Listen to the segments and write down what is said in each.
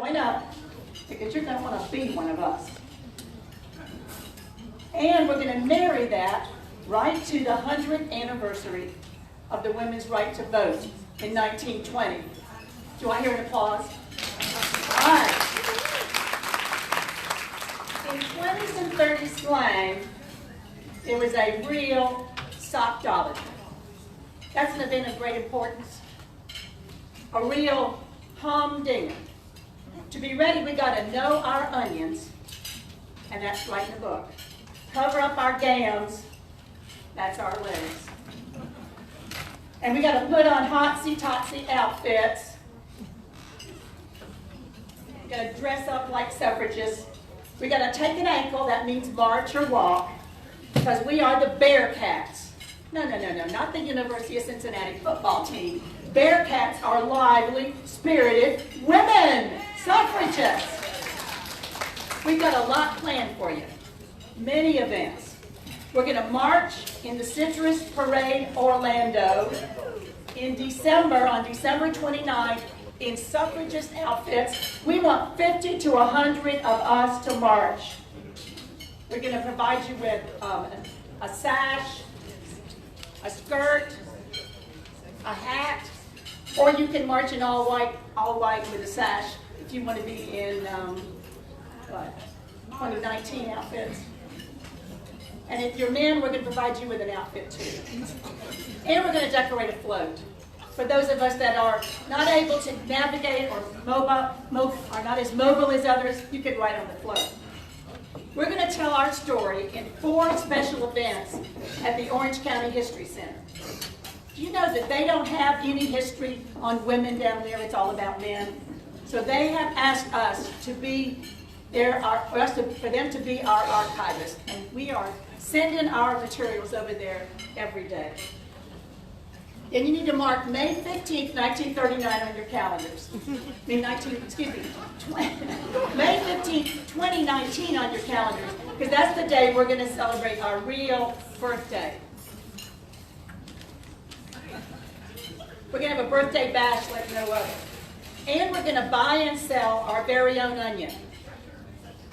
Join up, because you're going to want to be one of us. And we're going to marry that right to the 100th anniversary of the women's right to vote in 1920. Do I hear an applause? All right. In 20s and 30s slang, it was a real sockdology. That's an event of great importance. A real humdinger. To be ready, we got to know our onions, and that's right in the book. Cover up our gams, that's our legs. And we got to put on hotsy-totsy outfits. We got to dress up like suffragists. We got to take an ankle, that means march or walk, because we are the Bearcats. No, not the University of Cincinnati football team. Bearcats are lively, spirited women, suffragists. We've got a lot planned for you. Many events. We're going to march in the Citrus Parade, Orlando, in December, on December 29th, in suffragist outfits. We want 50 to 100 of us to march. We're going to provide you with a sash, a skirt, a hat, or you can march in all white with a sash if you want to be in 2019 outfits. And if you're men, we're going to provide you with an outfit too. And we're going to decorate a float. For those of us that are not able to navigate or are not as mobile as others, you can ride on the float. We're going to tell our story in 4 special events at the Orange County History Center. Do you know that they don't have any history on women down there? It's all about men. So they have asked us to be for them to be our archivist, and we are sending our materials over there every day. And you need to mark May 15th, 1939 on your calendars. May 15th, 2019 on your calendars, because that's the day we're going to celebrate our real birthday. We're going to have a birthday bash like no other. And we're going to buy and sell our very own onion,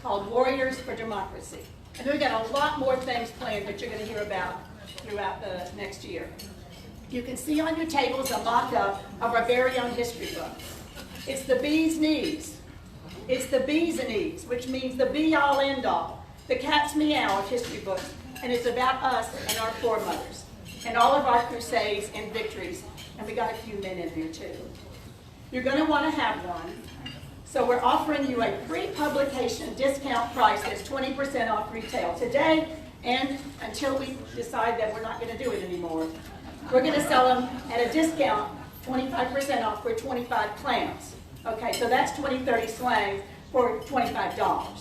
called Warriors for Democracy. And we've got a lot more things planned that you're going to hear about throughout the next year. You can see on your tables a mock-up of our very own history book. It's the bee's knees. It's the bee's knees, which means the be-all, end-all, the cat's meow of history books. And it's about us and our foremothers, and all of our crusades and victories. And we got a few men in there too. You're going to want to have one. So we're offering you a pre-publication discount price that's 20% off retail today, and until we decide that we're not going to do it anymore. We're going to sell them at a discount, 25% off for 25 clams. Okay, so that's 20-30 slang for $25.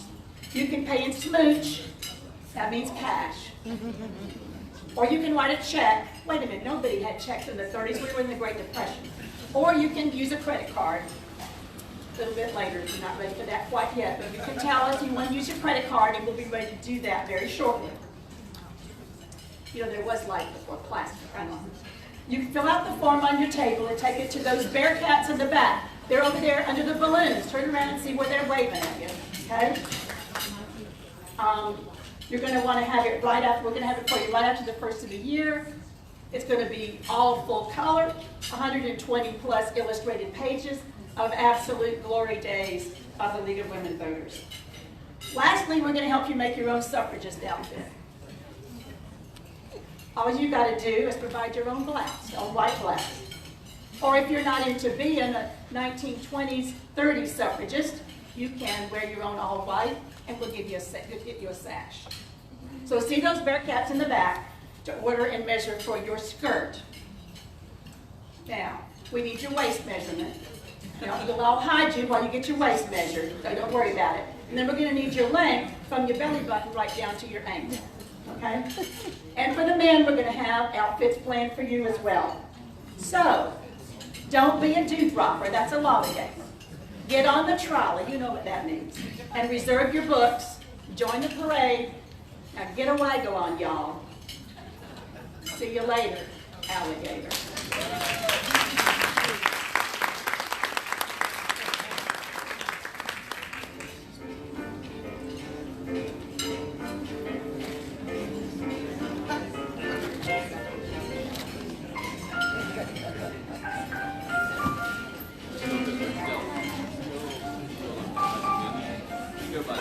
You can pay in smooch, that means cash. Or you can write a check. Wait a minute, nobody had checks in the 30s, we were in the Great Depression. Or you can use a credit card. A little bit later, you're not ready for that quite yet, but you can tell us you want to use your credit card, and we'll be ready to do that very shortly. You know, there was life before plastic. You can fill out the form on your table and take it to those Bearcats in the back. They're over there under the balloons. Turn around and see where they're waving at you. Okay? You're going to want to have it right after. We're going to have it for you right after the first of the year. It's going to be all full color, 120 plus illustrated pages of absolute glory days of the League of Women Voters. Lastly, we're going to help you make your own suffragist outfit. All you got to do is provide your own blouse, a white blouse. Or if you're not into being a 1920s, 30s suffragist, you can wear your own all white, and we'll give you a sash. So see those Bearcats in the back to order and measure for your skirt. Now, we need your waist measurement. I'll hide you while you get your waist measured, so don't worry about it. And then we're going to need your length from your belly button right down to your ankle. Okay? And for the men, we're going to have outfits planned for you as well. So, don't be a dewdropper. That's a lollygag. Get on the trolley. You know what that means. And reserve your books. Join the parade. Now get a waggle on, y'all. See you later, alligator. Y'all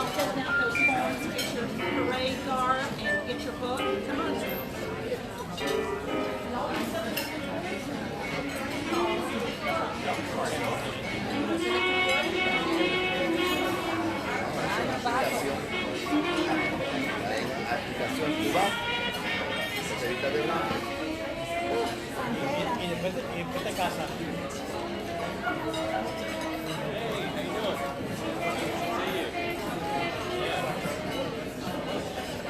filling out those forms, get your parade garb, and get your book. Come on. Y después te casas.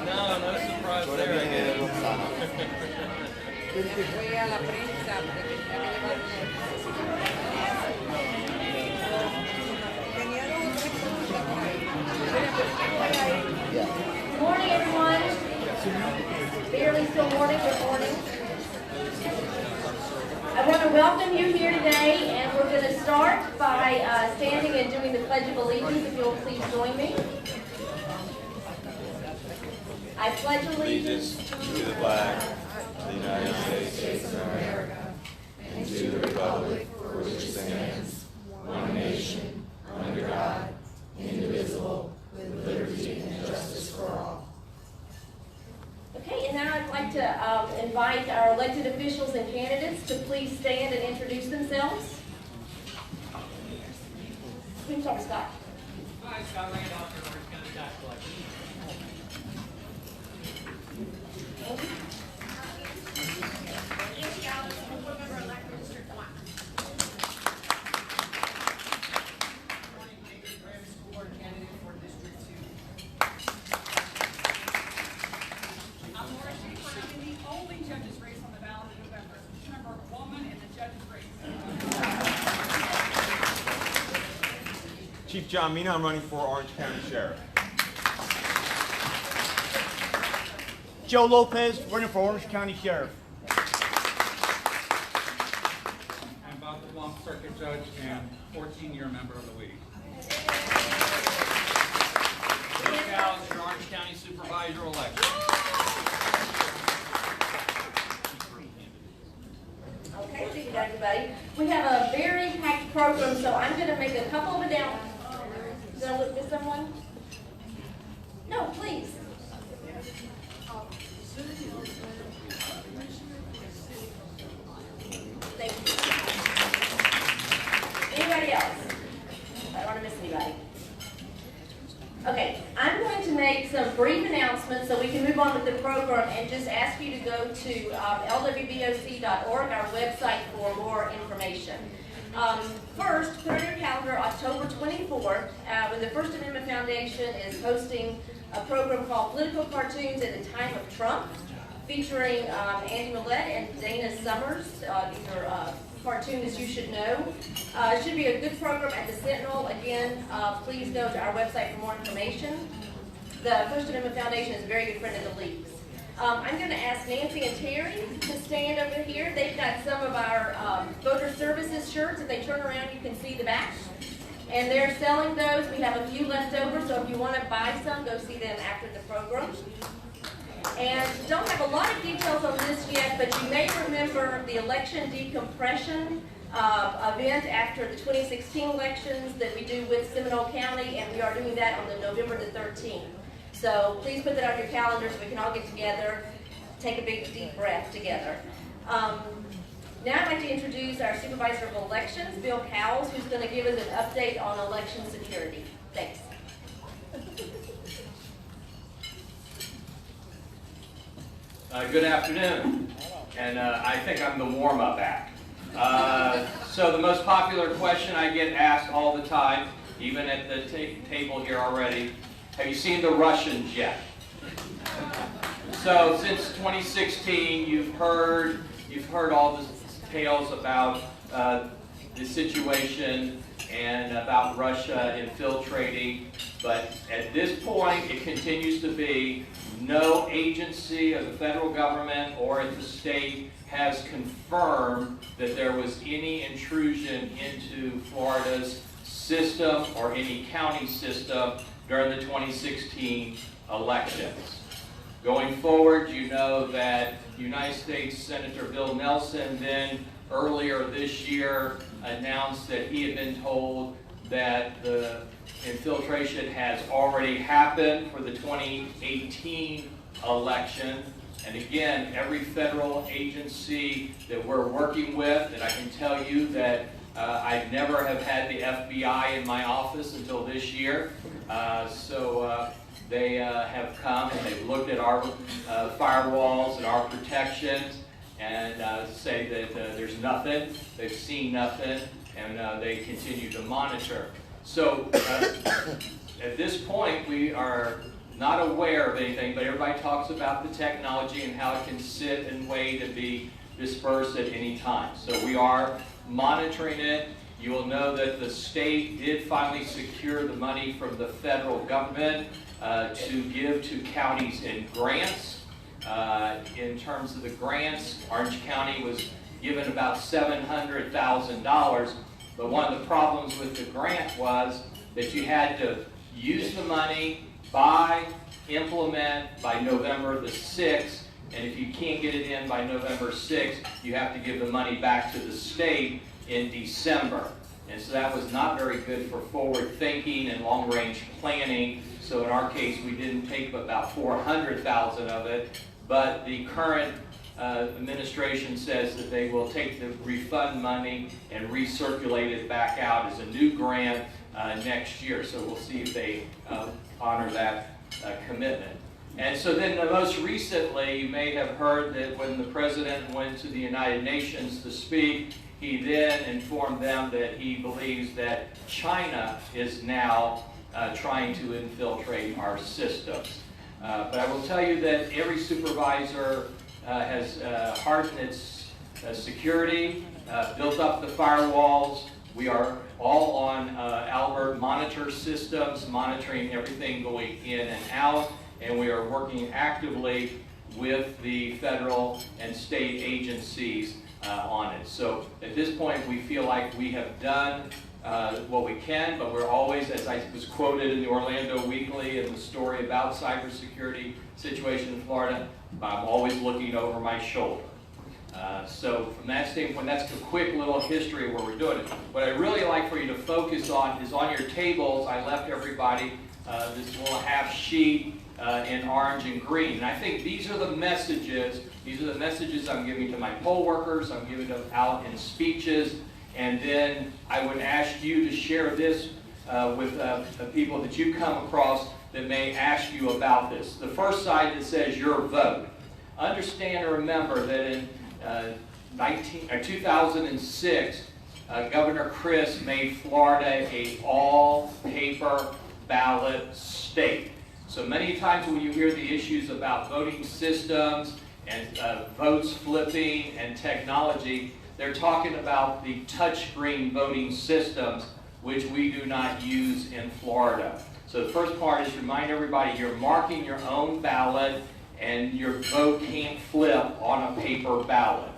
No, no surprise there, I guess. Fue a la prensa porque tenía que llevar Good morning, everyone. Barely still morning. Good morning. I want to welcome you here today, and we're going to start by standing and doing the Pledge of Allegiance. If you'll please join me. I pledge allegiance To the flag of the United States of America and to the republic for which it stands, one nation, under God, indivisible, with liberty and justice for all. Okay, and now I'd like to invite our elected officials and candidates to please stand and introduce themselves. You can start, Scott. Hi, Scott Randolph, your Orange County Tax Collector. Cowles, board member elected District 1. School board candidate for District 2. I'm Laura Schaefer. I'm in the only judges race on the ballot in November. Remember, a woman in the judges race. Chief John Mina, I'm running for Orange County Sheriff. Joe Lopez, running for Orange County Sheriff. I'm Bob DeBlanc, Circuit Judge and 14-year member of the league. Joe Cowles, your Orange County Supervisor elect. Okay, thank you, everybody. We have a very packed program, so I'm going to make a couple of announcements. Did I miss someone? No, please. Thank you. Anybody else? I don't want to miss anybody. Okay, I'm going to make some brief announcements so we can move on with the program and just ask you to go to lwboc.org, our website, for more information. First, put on your calendar October 24th, when the First Amendment Foundation is hosting a program called Political Cartoons in the Time of Trump, featuring Andy Millett and Dana Summers. These are cartoonists you should know. It should be a good program at the Sentinel. Again, please go to our website for more information. The First Amendment Foundation is a very good friend of the league's. I'm going to ask Nancy and Terry to stand over here. They've got some of our voter services shirts. If they turn around, you can see the back. And they're selling those. We have a few left over, so if you want to buy some, go see them after the program. And don't have a lot of details on this yet, but you may remember the election decompression event after the 2016 elections that we do with Seminole County, and we are doing that on the November the 13th. So please put that on your calendar so we can all get together, take a big deep breath together. Now I'd like to introduce our Supervisor of Elections, Bill Cowles, who's going to give us an update on election security. Thanks. Good afternoon, and I think I'm the warm-up act. So the most popular question I get asked all the time, even at the table here already, have you seen the Russians yet? So since 2016, you've heard all the tales about the situation and about Russia infiltrating, but at this point, it continues to be no agency of the federal government or at the state has confirmed that there was any intrusion into Florida's system or any county system during the 2016 elections. Going forward, you know that United States Senator Bill Nelson then earlier this year announced that he had been told that the infiltration has already happened for the 2018 election. And again, every federal agency that we're working with, and I can tell you that I never have had the FBI in my office until this year. They have come and they've looked at our firewalls and our protections and say that there's nothing, they've seen nothing, and they continue to monitor. So at this point, we are not aware of anything, but everybody talks about the technology and how it can sit and wait and be dispersed at any time. So we are monitoring it. You will know that the state did finally secure the money from the federal government to give to counties in grants. In terms of the grants, Orange County was given about $700,000, but one of the problems with the grant was that you had to use the money, buy, implement by November the 6th, and if you can't get it in by November 6th, you have to give the money back to the state in December. And so that was not very good for forward thinking and long range planning. So in our case, we didn't take about $400,000 of it, but the current administration says that they will take the refund money and recirculate it back out as a new grant next year. So we'll see if they honor that commitment. And so then most recently, you may have heard that when the president went to the United Nations to speak, he then informed them that he believes that China is now trying to infiltrate our systems. But I will tell you that every supervisor has hardened its security, built up the firewalls. We are all on Albert monitor systems, monitoring everything going in and out, and we are working actively with the federal and state agencies on it. So at this point, we feel like we have done what we can, but we're always, as I was quoted in the Orlando Weekly and the story about cybersecurity situation in Florida, I'm always looking over my shoulder. So from that standpoint, that's a quick little history of where we're doing it. What I'd really like for you to focus on is on your tables. I left everybody this little half sheet in orange and green. And I think these are the messages. These are the messages I'm giving to my poll workers. I'm giving them out in speeches. And then I would ask you to share this with people that you come across that may ask you about this. The first side that says your vote. Understand and remember that in 2006, Governor Chris made Florida a all-paper ballot state. So many times when you hear the issues about voting systems and votes flipping and technology, they're talking about the touchscreen voting systems, which we do not use in Florida. So the first part is remind everybody you're marking your own ballot and your vote can't flip on a paper ballot.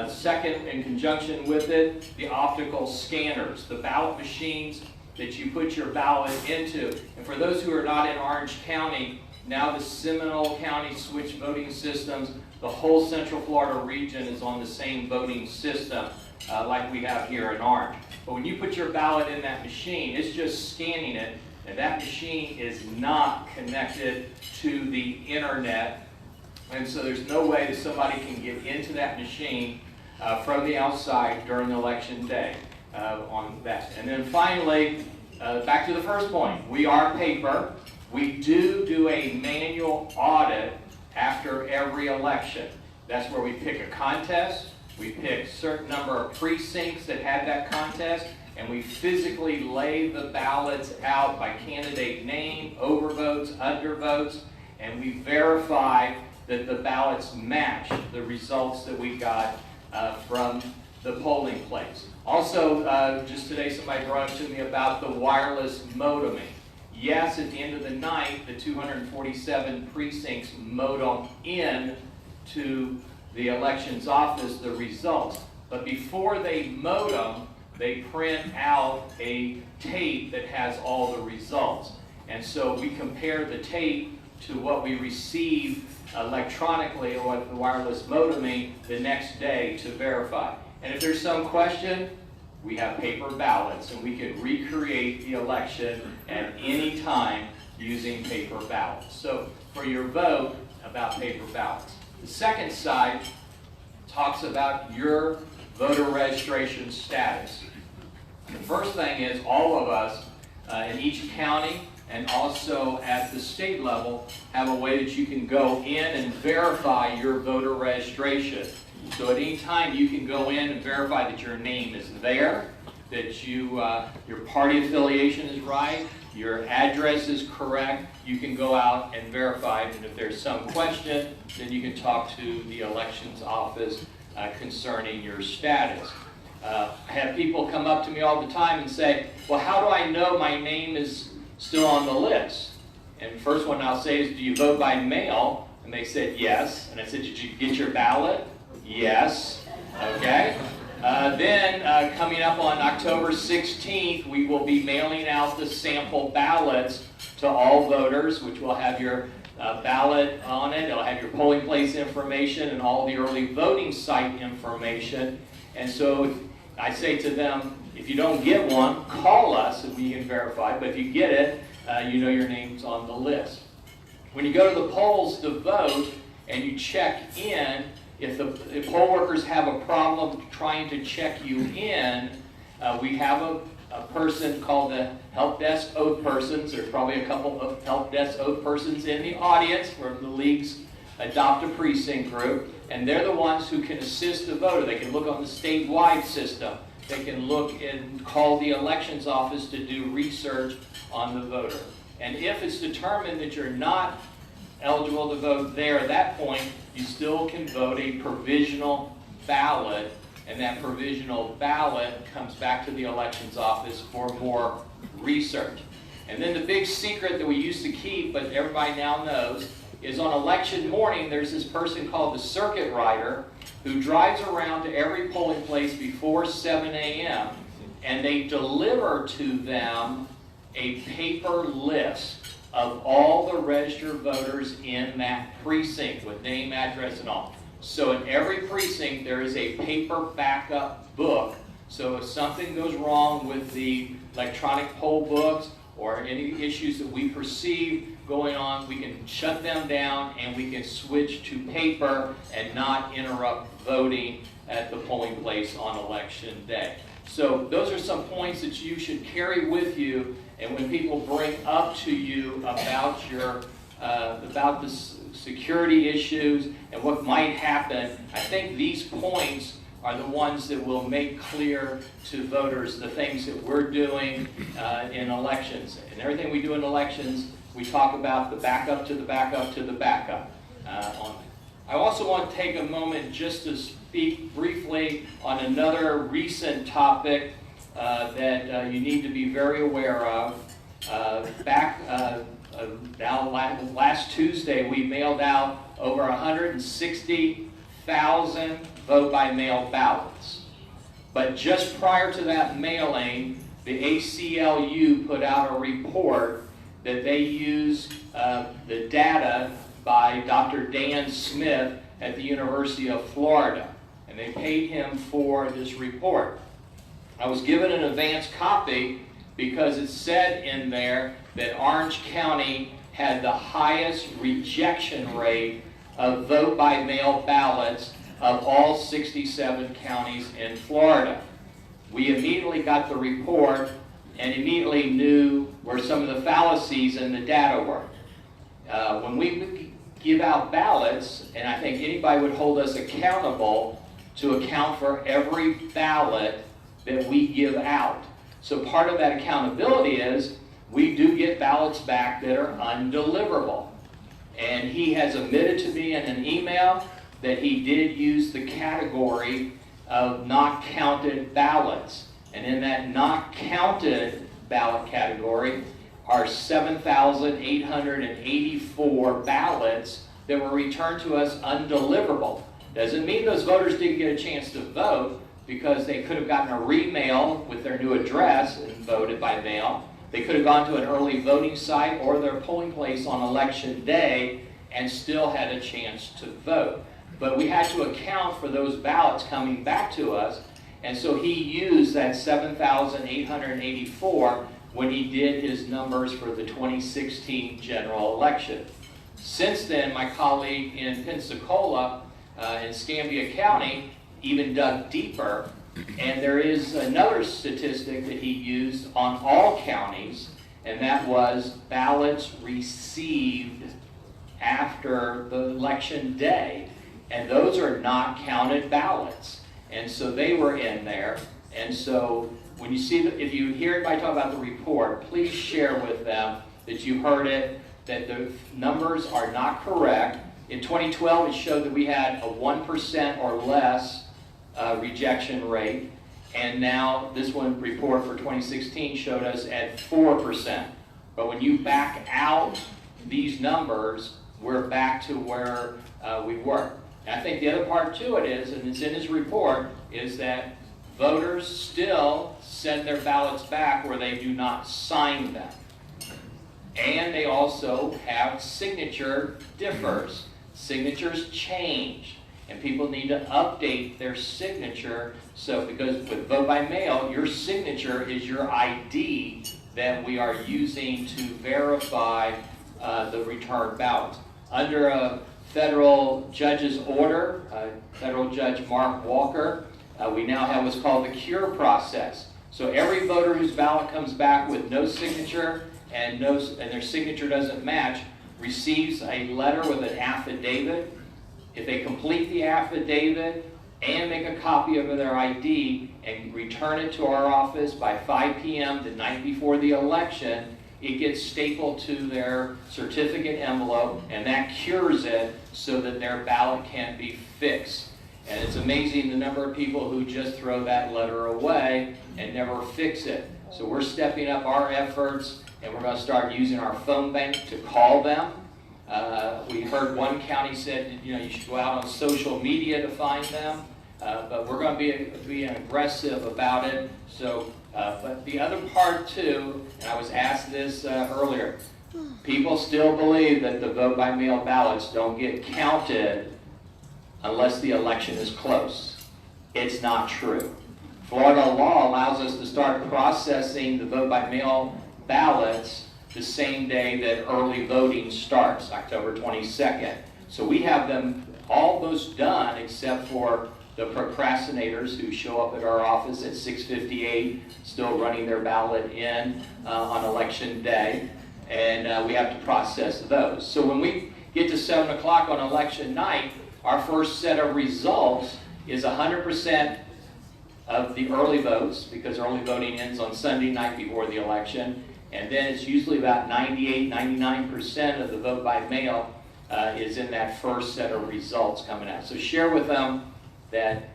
Second, in conjunction with it, the optical scanners, the ballot machines that you put your ballot into. And for those who are not in Orange County, now the Seminole County switched voting systems. The whole Central Florida region is on the same voting system like we have here in Orange. But when you put your ballot in that machine, it's just scanning it, and that machine is not connected to the internet. And so there's no way that somebody can get into that machine from the outside during election day on that. And then finally, back to the first point, we are paper. We do a manual audit after every election. That's where we pick a contest, we pick a certain number of precincts that had that contest, and we physically lay the ballots out by candidate name, overvotes, undervotes, and we verify that the ballots match the results that we got from the polling place. Also, just today somebody brought up to me about the wireless modeming. Yes, at the end of the night, the 247 precincts modem in to the elections office the results. But before they modem, they print out a tape that has all the results. And so we compare the tape to what we receive electronically or with the wireless modem the next day to verify. And if there's some question, we have paper ballots, and we can recreate the election at any time using paper ballots. So for your vote, about paper ballots. The second side talks about your voter registration status. The first thing is all of us in each county and also at the state level have a way that you can go in and verify your voter registration. So at any time you can go in and verify that your name is there, that your party affiliation is right, your address is correct. You can go out and verify it, and if there's some question, then you can talk to the elections office concerning your status. I have people come up to me all the time and say, well, how do I know my name is still on the list? And the first one I'll say is, do you vote by mail? And they said yes. And I said, did you get your ballot? Yes. Okay. Then coming up on October 16th, we will be mailing out the sample ballots to all voters, which will have your ballot on it. It'll have your polling place information and all the early voting site information. And so I say to them, if you don't get one, call us and we can verify. But if you get it, you know your name's on the list. When you go to the polls to vote and you check in, if poll workers have a problem trying to check you in, we have a person called the help desk oath persons. There's probably a couple of help desk oath persons in the audience from the league's Adopt a Precinct group, and they're the ones who can assist the voter. They can look on the statewide system. They can look and call the elections office to do research on the voter. And if it's determined that you're not eligible to vote there at that point, you still can vote a provisional ballot, and that provisional ballot comes back to the elections office for more research. And then the big secret that we used to keep, but everybody now knows, is on election morning there's this person called the circuit rider who drives around to every polling place before 7 a.m. and they deliver to them a paper list of all the registered voters in that precinct with name, address, and all. So in every precinct there is a paper backup book. So if something goes wrong with the electronic poll books or any issues that we perceive going on, we can shut them down and we can switch to paper and not interrupt voting at the polling place on election day. So those are some points that you should carry with you, and when people bring up to you about your about the security issues and what might happen, I think these points are the ones that will make clear to voters the things that we're doing in elections. And everything we do in elections, we talk about the backup to the backup to the backup on it. I also want to take a moment just to speak briefly on another recent topic that you need to be very aware of. Last Tuesday, we mailed out over 160,000 vote-by-mail ballots. But just prior to that mailing, the ACLU put out a report that they used the data by Dr. Dan Smith at the University of Florida, and they paid him for this report. I was given an advance copy because it said in there that Orange County had the highest rejection rate of vote-by-mail ballots of all 67 counties in Florida. We immediately got the report and immediately knew where some of the fallacies in the data were. When we give out ballots, and I think anybody would hold us accountable to account for every ballot that we give out. So part of that accountability is we do get ballots back that are undeliverable. And he has admitted to me in an email that he did use the category of not counted ballots. And in that not counted ballot category are 7,884 ballots that were returned to us undeliverable. Doesn't mean those voters didn't get a chance to vote, because they could have gotten a remail with their new address and voted by mail, They could have gone to an early voting site or their polling place on election day and still had a chance to vote. But we had to account for those ballots coming back to us, and so he used that 7,884 when he did his numbers for the 2016 general election. Since then, my colleague in Pensacola, in Escambia County, even dug deeper, and there is another statistic that he used on all counties, and that was ballots received after the election day, and those are not counted ballots, and so they were in there. And so when you see, if you hear anybody talk about the report, please share with them that you heard it, that the numbers are not correct. In 2012, it showed that we had a 1% or less rejection rate, and now this one report for 2016 showed us at 4%. But when you back out these numbers, we're back to where we were. And I think the other part to it is, and it's in his report, is that voters still send their ballots back where they do not sign them. And they also have signature differs. Signatures change, and people need to update their signature. So, because with vote by mail, your signature is your ID that we are using to verify the returned ballot. Under a federal judge's order, Federal Judge Mark Walker, we now have what's called the cure process. So every voter whose ballot comes back with no signature and their signature doesn't match receives a letter with an affidavit. If they complete the affidavit and make a copy of their ID and return it to our office by 5 p.m. the night before the election, it gets stapled to their certificate envelope, and that cures it so that their ballot can be fixed. And it's amazing the number of people who just throw that letter away and never fix it. So we're stepping up our efforts, and we're going to start using our phone bank to call them. We heard one county said, you should go out on social media to find them, but we're going to be aggressive about it. So, but the other part too, and I was asked this earlier, people still believe that the vote by mail ballots don't get counted unless the election is close. It's not true. Florida law allows us to start processing the vote by mail ballots the same day that early voting starts, October 22nd. So we have them almost done except for the procrastinators who show up at our office at 6:58, still running their ballot in on election day, and we have to process those. So when we get to 7 o'clock on election night, our first set of results is 100% of the early votes, because early voting ends on Sunday night before the election, and then it's usually about 98, 99% of the vote by mail is in that first set of results coming out. So share with them that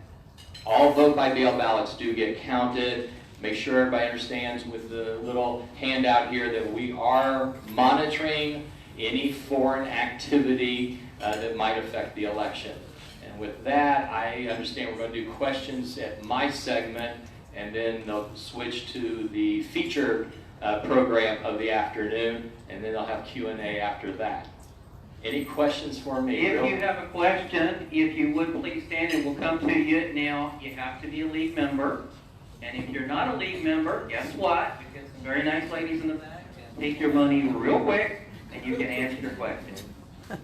all vote by mail ballots do get counted. Make sure everybody understands with the little handout here that we are monitoring any foreign activity that might affect the election. And with that, I understand we're going to do questions at my segment, and then they'll switch to the feature program of the afternoon, and then they'll have Q&A after that. Any questions for me? If you have a question, if you would please stand and we'll come to you. Now, you have to be a league member. And if you're not a league member, guess what? We've got some very nice ladies in the back. Take your money real quick, and you can answer your question. Hi,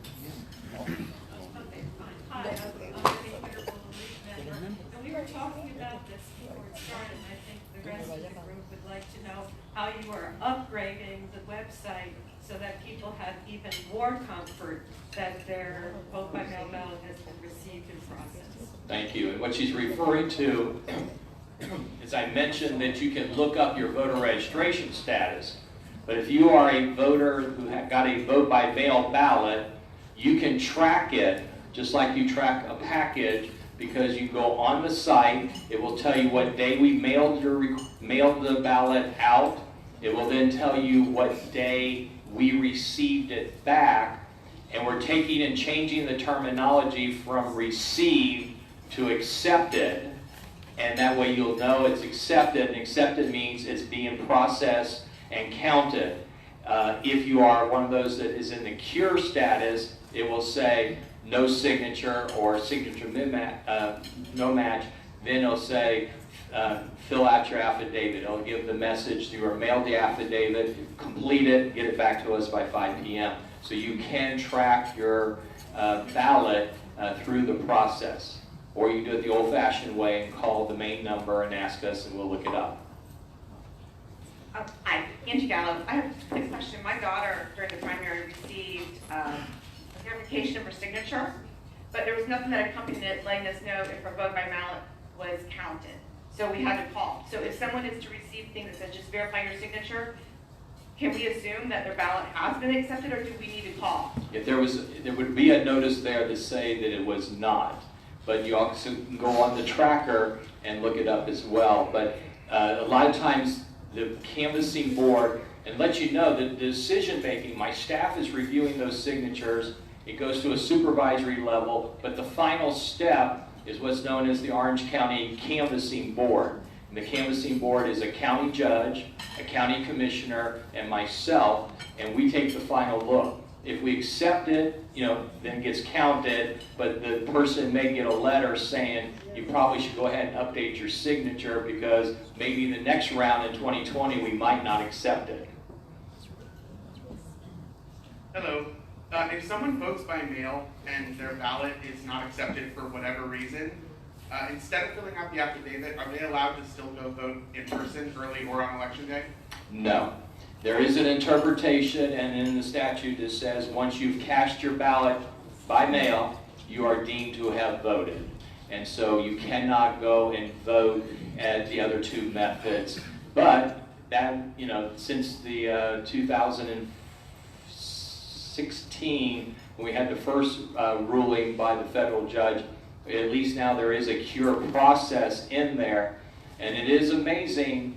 I'm Betty Peterson, league member. And we were talking about this before it started, and I think the rest of the group would like to know how you are upgrading the website so that people have even more comfort that their vote by mail ballot has been received and processed. Thank you. And what she's referring to is I mentioned that you can look up your voter registration status. But if you are a voter who got a vote by mail ballot, you can track it just like you track a package, because you go on the site. It will tell you what day we mailed the ballot out. It will then tell you what day we received it back, and we're taking and changing the terminology from received to accepted, and that way you'll know it's accepted, and accepted means it's being processed and counted. If you are one of those that is in the cure status, it will say no signature or signature no match. Then it'll say fill out your affidavit. It'll give the message you were mailed the affidavit, complete it, get it back to us by 5 p.m. So you can track your ballot through the process. Or you can do it the old-fashioned way and call the main number and ask us and we'll look it up. Hi, Angie Gallo. I have a quick question. My daughter, during the primary, received a verification of her signature, but there was nothing that accompanied it letting us know if her vote by ballot was counted. So we had to call. So if someone is to receive things that says just verify your signature, can we assume that their ballot has been accepted, or do we need to call? If there would be a notice there to say that it was not, but you also can go on the tracker and look it up as well. But a lot of times the canvassing board, and let you know that the decision making, my staff is reviewing those signatures. It goes to a supervisory level, but the final step is what's known as the Orange County Canvassing Board. And the canvassing board is a county judge, a county commissioner, and myself, and we take the final look. If we accept it, then it gets counted, but the person may get a letter saying you probably should go ahead and update your signature because maybe the next round in 2020 we might not accept it. Hello. If someone votes by mail and their ballot is not accepted for whatever reason, instead of filling out the affidavit, are they allowed to still go vote in person early or on election day? No. There is an interpretation, and in the statute it says once you've cast your ballot by mail, you are deemed to have voted. And so you cannot go and vote at the other two methods. But that, since the 2016, when we had the first ruling by the federal judge, at least now there is a cure process in there. And it is amazing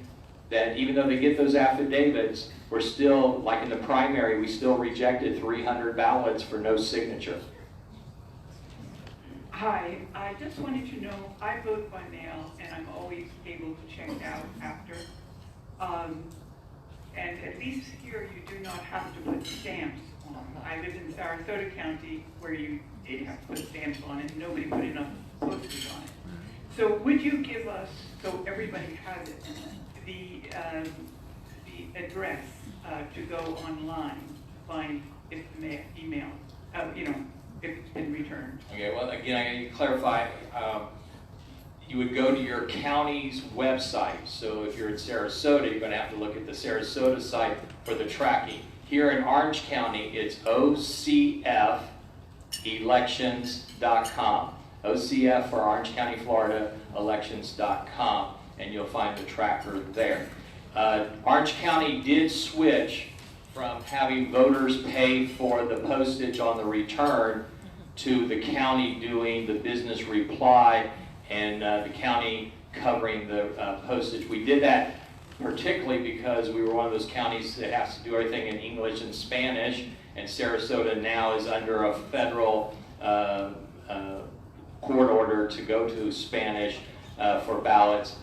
that even though they get those affidavits, we're still, like in the primary, we still rejected 300 ballots for no signature. Hi, I just wanted to know, I vote by mail and I'm always able to check out after. And at least here you do not have to put stamps on. I live in Sarasota County where you did have to put stamps on it and nobody put enough postage on it. So would you give us, so everybody has it, the address to go online, find if the email, if it's been returned? Okay, well, again, I need to clarify. You would go to your county's website. So if you're in Sarasota, you're going to have to look at the Sarasota site for the tracking. Here in Orange County, it's OCFelections.com. OCF for Orange County, Florida, elections.com, and you'll find the tracker there. Orange County did switch from having voters pay for the postage on the return to the county doing the business reply and the county covering the postage. We did that particularly because we were one of those counties that has to do everything in English and Spanish, and Sarasota now is under a federal court order to go to Spanish for ballots.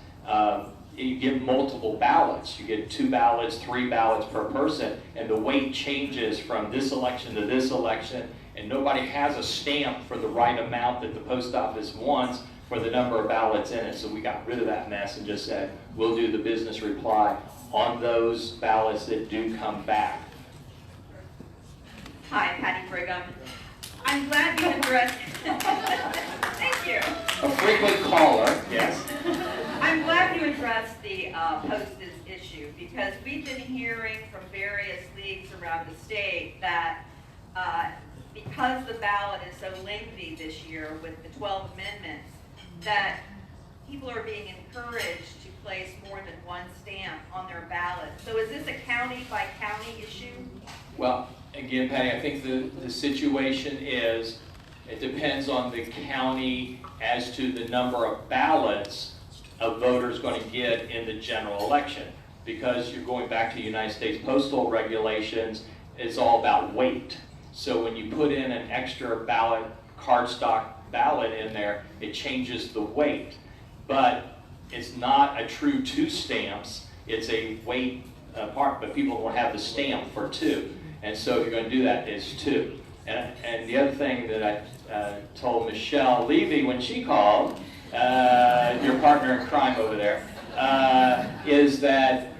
You get multiple ballots. You get 2 ballots, 3 ballots per person, and the weight changes from this election to this election, and nobody has a stamp for the right amount that the post office wants for the number of ballots in it. So we got rid of that mess and just said, we'll do the business reply on those ballots that do come back. Hi, Patty Brigham. I'm glad you addressed. Thank you. A frequent caller, yes. I'm glad you addressed the postage issue because we've been hearing from various leagues around the state that because the ballot is so lengthy this year with the 12 amendments, that people are being encouraged to place more than one stamp on their ballot. So is this a county by county issue? Well, again, Patty, I think the situation is, it depends on the county as to the number of ballots a voter is going to get in the general election. Because you're going back to United States postal regulations, it's all about weight. So when you put in an extra ballot, cardstock ballot in there, it changes the weight. But it's not a true 2 stamps, it's a weight part, but people don't have the stamp for 2. And so if you're going to do that, it's 2. And the other thing that I told Michelle Levy when she called, your partner in crime over there, is that,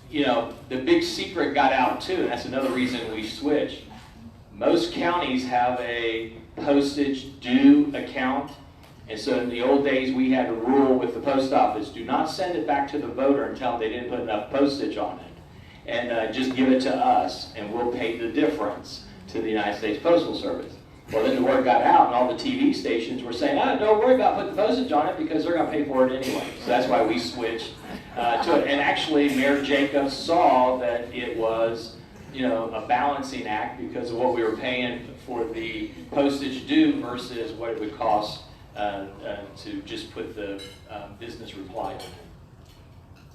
you know, the big secret got out too, and that's another reason we switched. Most counties have a postage due account, and so in the old days we had a rule with the post office: do not send it back to the voter and tell them they didn't put enough postage on it, and just give it to us, and we'll pay the difference to the United States Postal Service. Well, then the word got out, and all the TV stations were saying, "Oh, don't worry about putting the postage on it because they're going to pay for it anyway." So that's why we switched to it. And actually, Mayor Jacobs saw that it was, you know, a balancing act because of what we were paying for the postage due versus what it would cost to just put the business reply on it.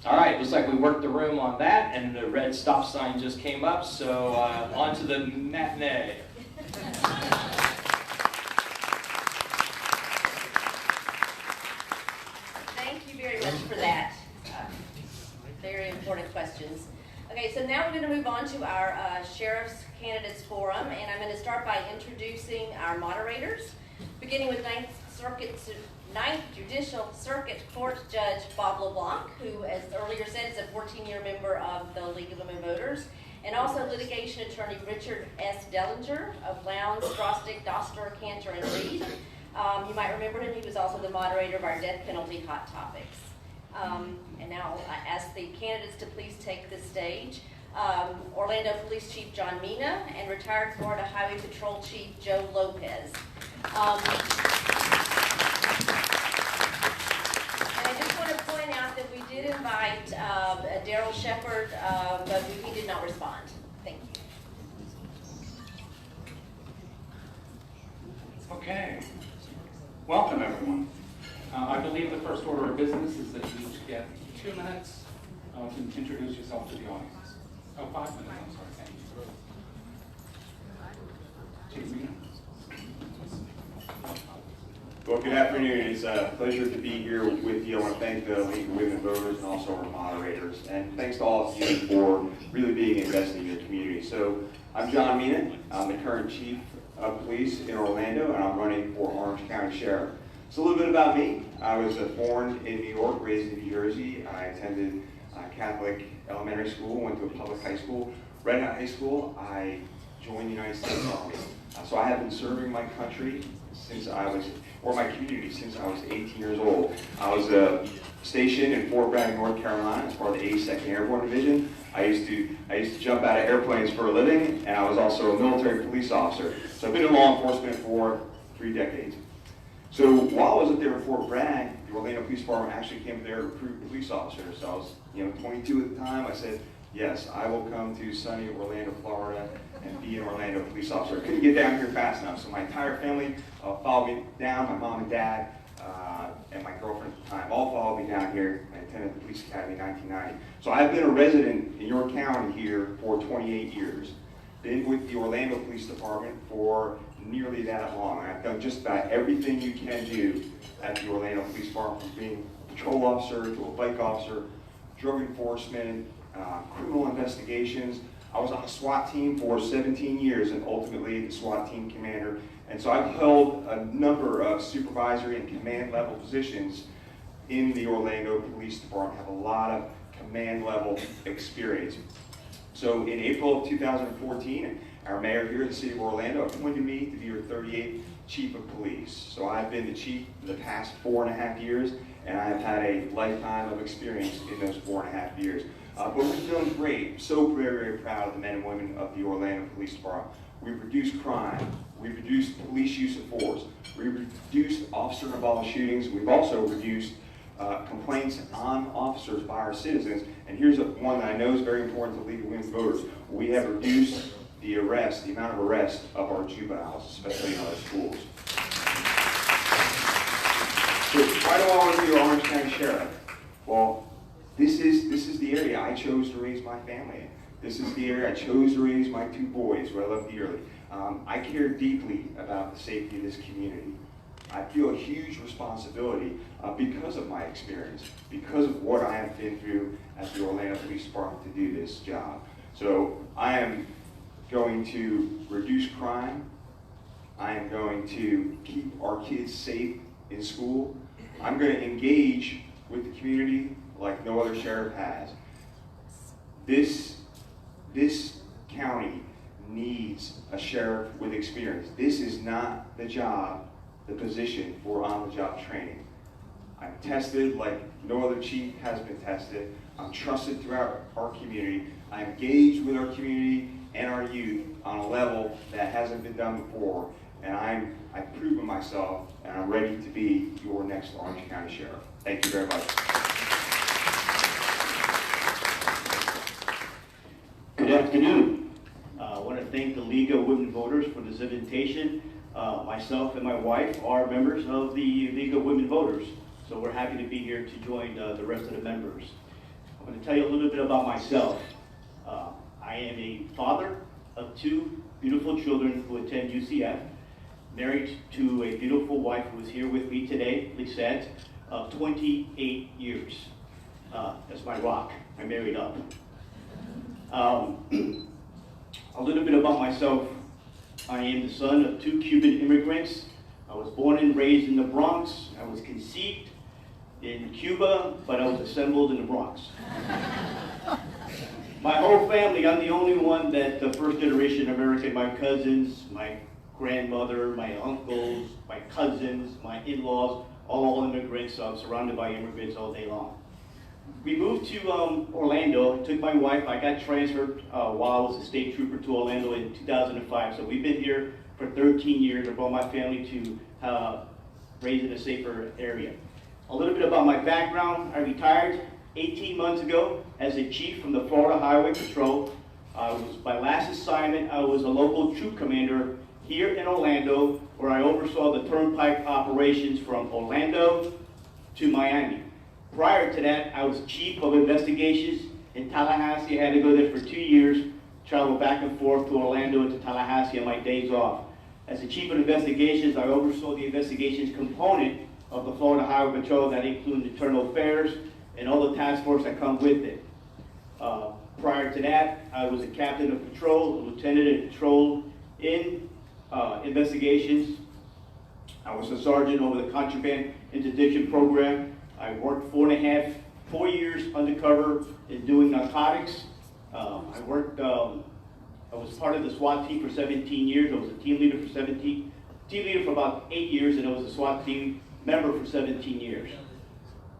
All right, looks like we worked the room on that, and the red stop sign just came up, so on to the matinee. Thank you very much for that. Very important questions. Okay, so now we're going to move on to our Sheriff's Candidates Forum, and I'm going to start by introducing our moderators, beginning with 9th Judicial Circuit Court Judge Bob LeBlanc, who, as earlier said, is a 14-year member of the League of Women Voters, and also litigation attorney Richard S. Dellinger of Lowndes, Drostick, Doster, Cantor, and Reed. You might remember him. He was also the moderator of our death penalty hot topics. And now I ask the candidates to please take the stage. Orlando Police Chief John Mina and retired Florida Highway Patrol Chief Joe Lopez. And I just want to point out that we did invite Daryl Shepard, but he did not respond. Thank you. Okay. Welcome, everyone. I believe the first order of business is that you each get 2 minutes to introduce yourself to the audience. Oh, 5 minutes, I'm sorry. Thank you. Chief Mina. Well, good afternoon. It's a pleasure to be here with you. I want to thank the League of Women Voters and also our moderators. And thanks to all of you for really being invested in your community. So I'm John Mina. I'm the current Chief of Police in Orlando, and I'm running for Orange County Sheriff. So a little bit about me. I was born in New York, raised in New Jersey. I attended Catholic elementary school, went to a public high school. Right out of high school, I joined the United States Army. So I have been serving my country since I was, or my community, since I was 18 years old. I was stationed in Fort Bragg, North Carolina, as part of the 82nd Airborne Division. I used to jump out of airplanes for a living, and I was also a military police officer. So I've been in law enforcement for 3 decades. So while I was up there in Fort Bragg, the Orlando Police Department actually came there to recruit police officers. So I was, 22 at the time. I said, yes, I will come to sunny Orlando, Florida, and be an Orlando police officer. I couldn't get down here fast enough, so my entire family followed me down. My mom and dad and my girlfriend at the time all followed me down here. I attended the police academy in 1990. So I've been a resident in York County here for 28 years. Been with the Orlando Police Department for nearly that long. I've done just about everything you can do at the Orlando Police Department, from being a patrol officer to a bike officer, drug enforcement, criminal investigations. I was on a SWAT team for 17 years and ultimately the SWAT team commander. And so I've held a number of supervisory and command level positions in the Orlando Police Department. I have a lot of command level experience. So in April of 2014, our mayor here in the city of Orlando appointed me to be her 38th chief of police. So I've been the chief for the past 4.5 years, and I have had a lifetime of experience in those 4.5 years. But we've done great. So very, very proud of the men and women of the Orlando Police Department. We've reduced crime. We've reduced police use of force. We've reduced officer-involved shootings. We've also reduced complaints on officers by our citizens. And here's one that I know is very important to League of Women Voters. We have reduced the amount of arrests of our juveniles, especially in our schools. So why do I want to be Orange County Sheriff? Well, this is the area I chose to raise my family in. This is the area I chose to raise my 2 boys, who I love dearly. I care deeply about the safety of this community. I feel a huge responsibility because of my experience, because of what I have been through at the Orlando Police Department to do this job. So I am going to reduce crime. I am going to keep our kids safe in school. I'm going to engage with the community like no other sheriff has. This county needs a sheriff with experience. This is not the job, the position for on-the-job training. I'm tested like no other chief has been tested. I'm trusted throughout our community. I'm engaged with our community and our youth on a level that hasn't been done before. And I've proven myself, and I'm ready to be your next Orange County Sheriff. Thank you very much. Good afternoon. I want to thank the League of Women Voters for this invitation. Myself and my wife are members of the League of Women Voters, so we're happy to be here to join the rest of the members. I'm going to tell you a little bit about myself. I am a father of 2 beautiful children who attend UCF, married to a beautiful wife who is here with me today, Lisette, of 28 years. That's my rock. I married up. A little bit about myself. I am the son of 2 Cuban immigrants. I was born and raised in the Bronx. I was conceived in Cuba, but I was assembled in the Bronx. My whole family, I'm the only one that the first generation American. My cousins, my grandmother, my uncles, my cousins, my in-laws, all immigrants. So I'm surrounded by immigrants all day long. We moved to Orlando, took my wife. I got transferred while I was a state trooper to Orlando in 2005. So we've been here for 13 years. I brought my family to raise in a safer area. A little bit about my background. I retired 18 months ago as a chief from the Florida Highway Patrol. My last assignment, I was a local troop commander here in Orlando, where I oversaw the turnpike operations from Orlando to Miami. Prior to that, I was chief of investigations in Tallahassee. I had to go there for 2 years, travel back and forth to Orlando and to Tallahassee on my days off. As the chief of investigations, I oversaw the investigations component of the Florida Highway Patrol. That included internal affairs and all the task force that come with it. Prior to that, I was a captain of patrol, a lieutenant in patrol in investigations. I was a sergeant over the contraband interdiction program. I worked 4 years undercover in doing narcotics. I was part of the SWAT team for 17 years. I was a team leader for about 8 years, and I was a SWAT team member for 17 years.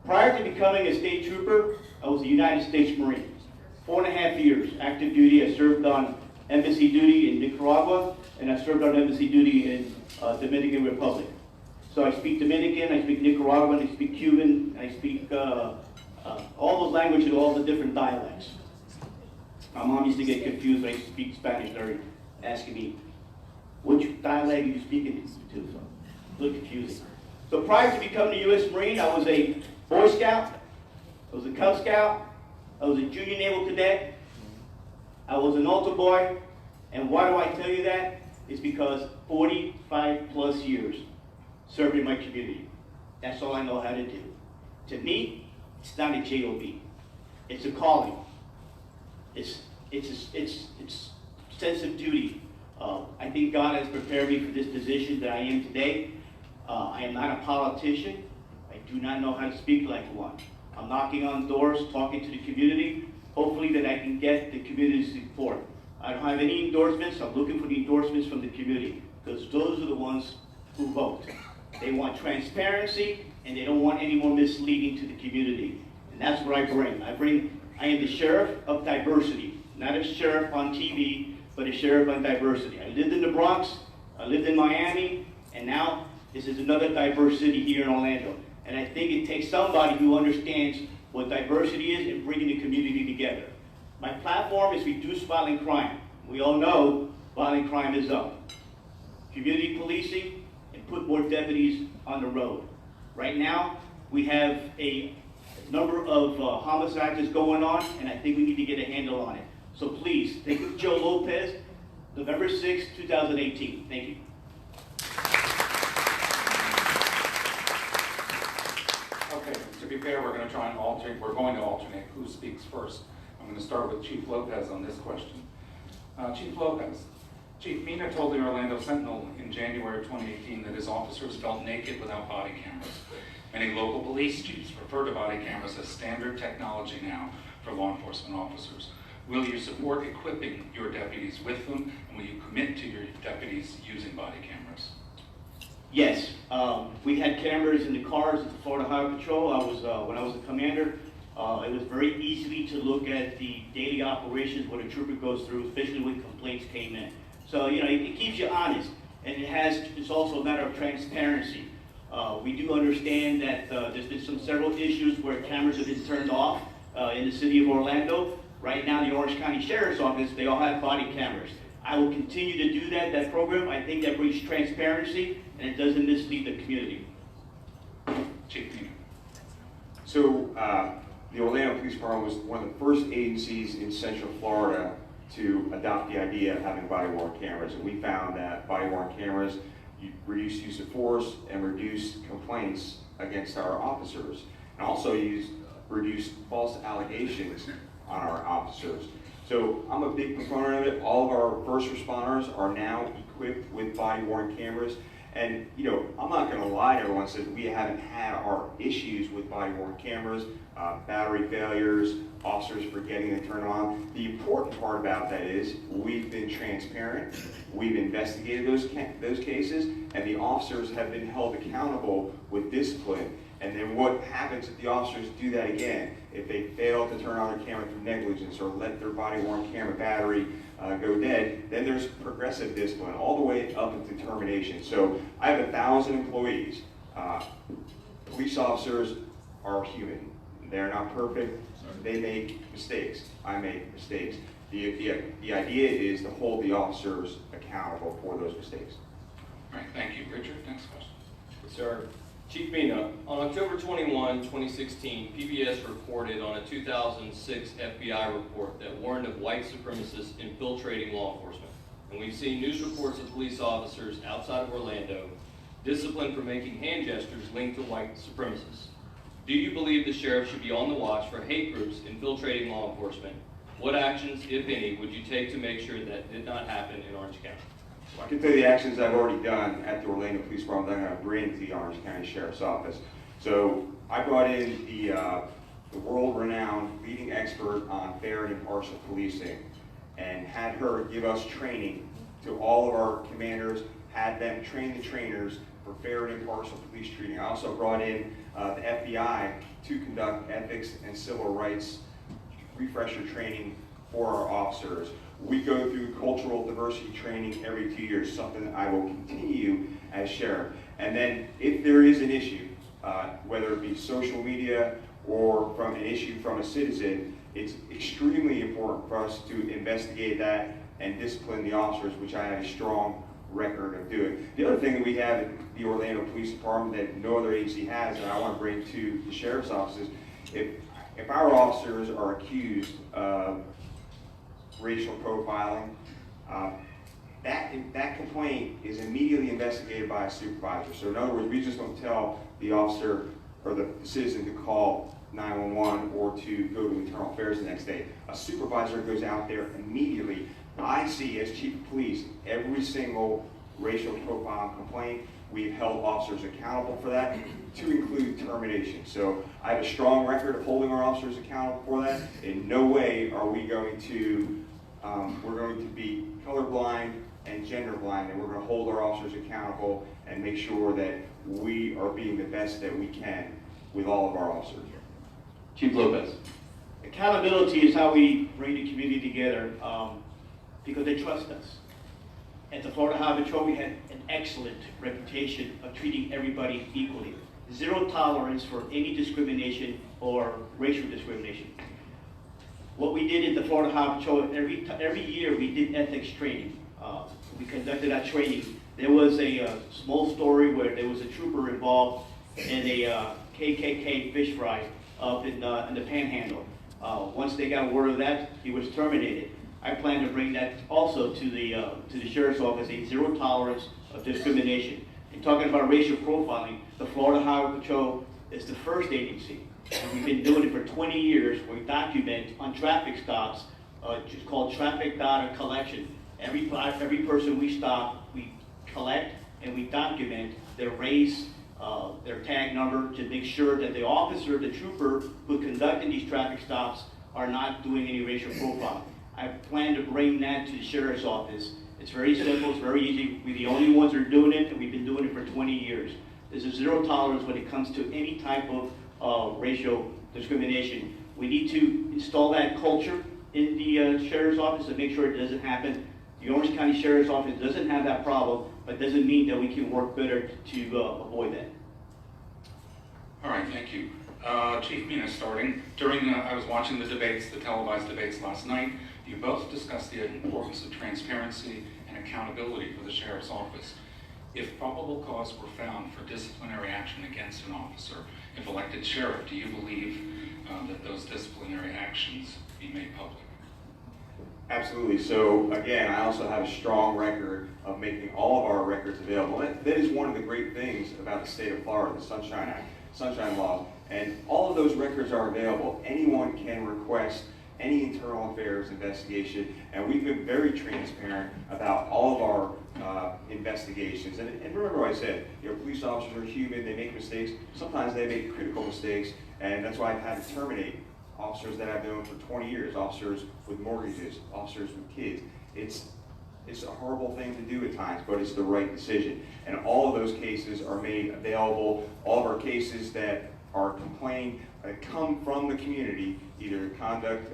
Prior to becoming a state trooper, I was a United States Marine. 4.5 years active duty. I served on embassy duty in Nicaragua, and I served on embassy duty in Dominican Republic. So I speak Dominican, I speak Nicaraguan, I speak Cuban, I speak all those languages and all the different dialects. My mom used to get confused when I used to speak Spanish. They were asking me, which dialect are you speaking to? So, a little confusing. So prior to becoming a U.S. Marine, I was a Boy Scout, I was a Cub Scout, I was a Junior Naval Cadet, I was an altar boy, and why do I tell you that? It's because 45 plus years serving my community. That's all I know how to do. To me, it's not a job. It's a calling. It's sense of duty. I think God has prepared me for this position that I am today. I am not a politician. I do not know how to speak like one. I'm knocking on doors, talking to the community, hopefully that I can get the community's support. I don't have any endorsements. I'm looking for the endorsements from the community, because those are the ones who vote. They want transparency, and they don't want any more misleading to the community. And that's what I bring. I am the sheriff of diversity, not a sheriff on TV, but a sheriff on diversity. I lived in the Bronx, I lived in Miami, and now this is another diverse city here in Orlando. And I think it takes somebody who understands what diversity is and bringing the community together. My platform is reduce violent crime. We all know violent crime is up. Community policing, and put more deputies on the road. Right now, we have a number of homicides that's going on, and I think we need to get a handle on it. So please, think of Joe Lopez, November 6, 2018. Thank you. fair, we're going to try and alternate who speaks first. I'm going to start with Chief Lopez on this question. Chief Lopez, Chief Mina told the Orlando Sentinel in January 2018 that his officers felt naked without body cameras. Many local police chiefs refer to body cameras as standard technology now for law enforcement officers. Will you support equipping your deputies with them, and will you commit to your deputies using body cameras? Yes, we had cameras in the cars at the Florida Highway Patrol. When I was the commander, it was very easy to look at the daily operations, what a trooper goes through, especially when complaints came in. So, you know, it keeps you honest, and it's also a matter of transparency. We do understand that there's been several issues where cameras have been turned off in the city of Orlando. Right now, the Orange County Sheriff's Office, they all have body cameras. I will continue to do that program. I think that brings transparency, and it doesn't mislead the community. Chief Mina. So, the Orlando Police Department was one of the first agencies in Central Florida to adopt the idea of having body-worn cameras. And we found that body-worn cameras reduce use of force and reduce complaints against our officers. And also reduce false allegations on our officers. So I'm a big proponent of it. All of our first responders are now equipped with body-worn cameras. And, you know, I'm not going to lie to everyone that we haven't had our issues with body-worn cameras, battery failures, officers forgetting to turn on. The important part about that is we've been transparent, we've investigated those cases, and the officers have been held accountable with discipline. And then what happens if the officers do that again? If they fail to turn on their camera through negligence or let their body-worn camera battery go dead, then there's progressive discipline all the way up into termination. So I have 1,000 employees. Police officers are human. They're not perfect. They make mistakes. I make mistakes. The idea is to hold the officers accountable for those mistakes. All right, thank you. Richard, next question. Yes, sir. Chief Mina, on October 21, 2016, PBS reported on a 2006 FBI report that warned of white supremacists infiltrating law enforcement. And we've seen news reports of police officers outside of Orlando disciplined for making hand gestures linked to white supremacists. Do you believe the sheriff should be on the watch for hate groups infiltrating law enforcement? What actions, if any, would you take to make sure that did not happen in Orange County? I can tell you the actions I've already done at the Orlando Police Department that I'm going to bring to the Orange County Sheriff's Office. So I brought in the world-renowned leading expert on fair and impartial policing and had her give us training to all of our commanders, had them train the trainers for fair and impartial police treating. I also brought in the FBI to conduct ethics and civil rights refresher training for our officers. We go through cultural diversity training every 2 years, something that I will continue as sheriff. And then if there is an issue, whether it be social media or from an issue from a citizen, it's extremely important for us to investigate that and discipline the officers, which I have a strong record of doing. The other thing that we have at the Orlando Police Department that no other agency has, and I want to bring to the sheriff's offices, if our officers are accused of racial profiling, that complaint is immediately investigated by a supervisor. So in other words, we just don't tell the officer or the citizen to call 911 or to go to internal affairs the next day. A supervisor goes out there immediately. I see, as chief of police, every single racial profiling complaint. We've held officers accountable for that, to include termination. So I have a strong record of holding our officers accountable for that. In no way are we going to, we're going to be colorblind and gender blind, and we're going to hold our officers accountable and make sure that we are being the best that we can with all of our officers. Chief Lopez. Accountability is how we bring the community together because they trust us. At the Florida Highway Patrol, we had an excellent reputation of treating everybody equally. Zero tolerance for any discrimination or racial discrimination. What we did at the Florida Highway Patrol, every year we did ethics training. We conducted that training. There was a small story where there was a trooper involved in a KKK fish fry up in the Panhandle. Once they got word of that, he was terminated. I plan to bring that also to the Sheriff's Office, a zero tolerance of discrimination. And talking about racial profiling, the Florida Highway Patrol is the first agency And we've been doing it for 20 years. We document on traffic stops, just called traffic data collection. Every person we stop, we collect and we document their race, their tag number, to make sure that the officer, the trooper who conducting these traffic stops are not doing any racial profiling. I plan to bring that to the sheriff's office. It's very simple, it's very easy. We're the only ones that are doing it, and we've been doing it for 20 years. There's a zero tolerance when it comes to any type of racial discrimination. We need to install that culture in the sheriff's office to make sure it doesn't happen. The Orange County Sheriff's Office doesn't have that problem, but doesn't mean that we can work better to avoid that. All right, thank you. Chief Mina, starting. I was watching the debates, the televised debates last night. You both discussed the importance of transparency and accountability for the sheriff's office. If probable cause were found for disciplinary action against an officer, if elected sheriff, do you believe that those disciplinary actions be made public? Absolutely. So again, I also have a strong record of making all of our records available. And that is one of the great things about the state of Florida, the Sunshine Act, Sunshine Law, and all of those records are available. Anyone can request any internal affairs investigation, and we've been very transparent about all of our investigations. And remember what I said, police officers are human, they make mistakes. Sometimes they make critical mistakes, and that's why I've had to terminate officers that I've known for 20 years, officers with mortgages, officers with kids. It's a horrible thing to do at times, but it's the right decision. And all of those cases are made available. All of our cases that are complained come from the community, either conduct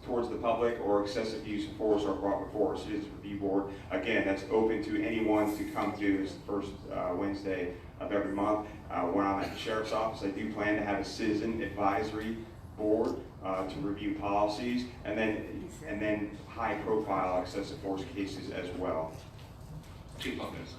towards the public or excessive use of force, are brought before a Citizens Review Board. Again, that's open to anyone to come to this first Wednesday of every month. When I'm at the Sheriff's Office, I do plan to have a Citizen Advisory Board to review policies, and then high-profile excessive force cases as well. Chief Lopez.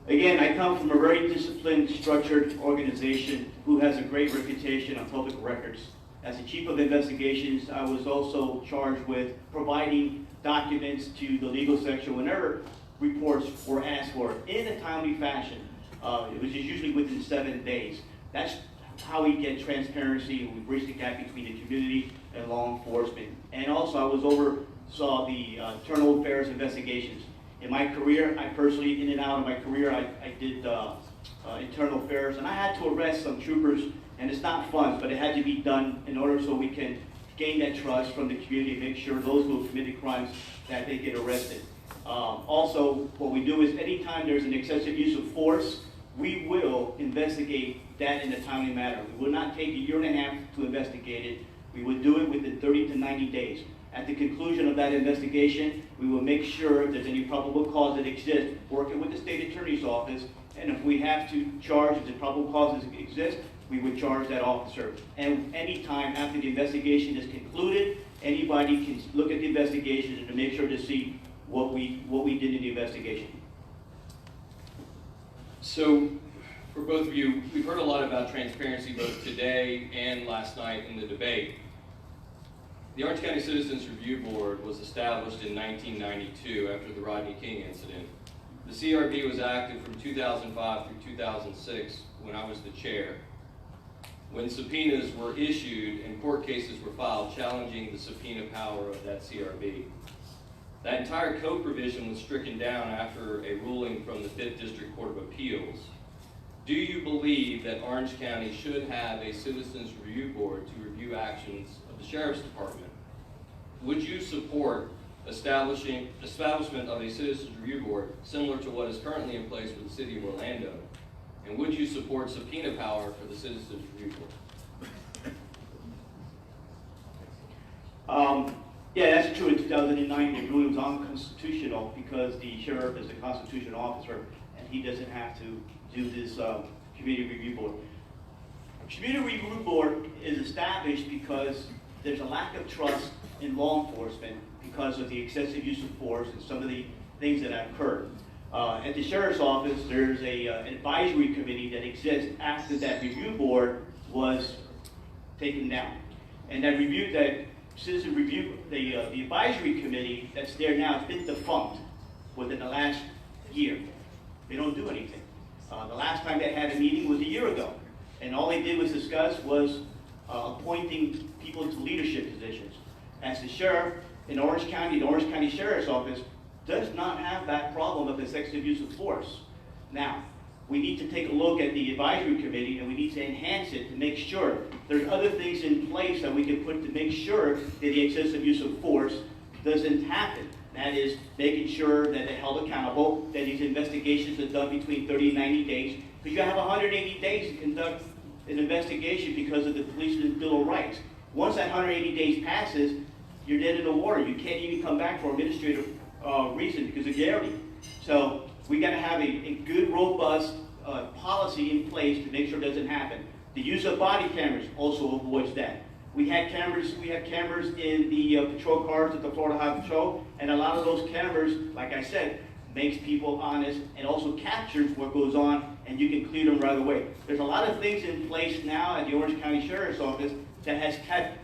Again, I come from a very disciplined, structured organization who has a great reputation on public records. As the Chief of Investigations, I was also charged with providing documents to the legal section whenever reports were asked for in a timely fashion. It was usually within 7 days. That's how we get transparency, and we bridge the gap between the community and law enforcement. And also, I oversaw the internal affairs investigations. In my career, I personally, in and out of my career, I did internal affairs, and I had to arrest some troopers, and it's not fun, but it had to be done in order so we can gain that trust from the community, make sure those who have committed crimes, that they get arrested. Also, what we do is anytime there's an excessive use of force, we will investigate that in a timely manner. We will not take 1.5 years to investigate it. We will do it within 30 to 90 days. At the conclusion of that investigation, we will make sure if there's any probable cause that exists, working with the state attorney's office, and if we have to charge, if the probable causes exist, we would charge that officer. And any time after the investigation is concluded, anybody can look at the investigation and to make sure to see what we did in the investigation. So, for both of you, we've heard a lot about transparency both today and last night in the debate. The Orange County Citizens Review Board was established in 1992 after the Rodney King incident. The CRB was active from 2005 through 2006 when I was the chair, when subpoenas were issued and court cases were filed challenging the subpoena power of that CRB. That entire code provision was stricken down after a ruling from the 5th District Court of Appeals. Do you believe that Orange County should have a Citizens Review Board to review actions of the Sheriff's Department? Would you support establishment of a Citizens Review Board similar to what is currently in place for the City of Orlando? And would you support subpoena power for the Citizens Review Board? Yeah, that's true. In 2009, the ruling was unconstitutional because the sheriff is a constitutional officer and he doesn't have to do this community review board. Community review board is established because there's a lack of trust in law enforcement because of the excessive use of force and some of the things that have occurred. At the sheriff's office, there's an advisory committee that exists after that review board was taken down. And that citizen review, the advisory committee that's there now has been defunct within the last year. They don't do anything. The last time they had a meeting was a year ago. And all they did was discuss was appointing people to leadership positions. As the sheriff in Orange County, the Orange County Sheriff's Office does not have that problem of excessive use of force. Now, we need to take a look at the advisory committee and we need to enhance it to make sure there's other things in place that we can put to make sure that the excessive use of force doesn't happen. That is making sure that they're held accountable, that these investigations are done between 30 and 90 days, because you have 180 days to conduct an investigation because of the Policeman's Bill of Rights. Once that 180 days passes, you're dead in the water. You can't even come back for administrative reason because of guarantee. So we got to have a good, robust policy in place to make sure it doesn't happen. The use of body cameras also avoids that. We have cameras in the patrol cars at the Florida Highway Patrol, and a lot of those cameras, like I said, makes people honest and also captures what goes on, and you can clear them right away. There's a lot of things in place now at the Orange County Sheriff's Office that has kept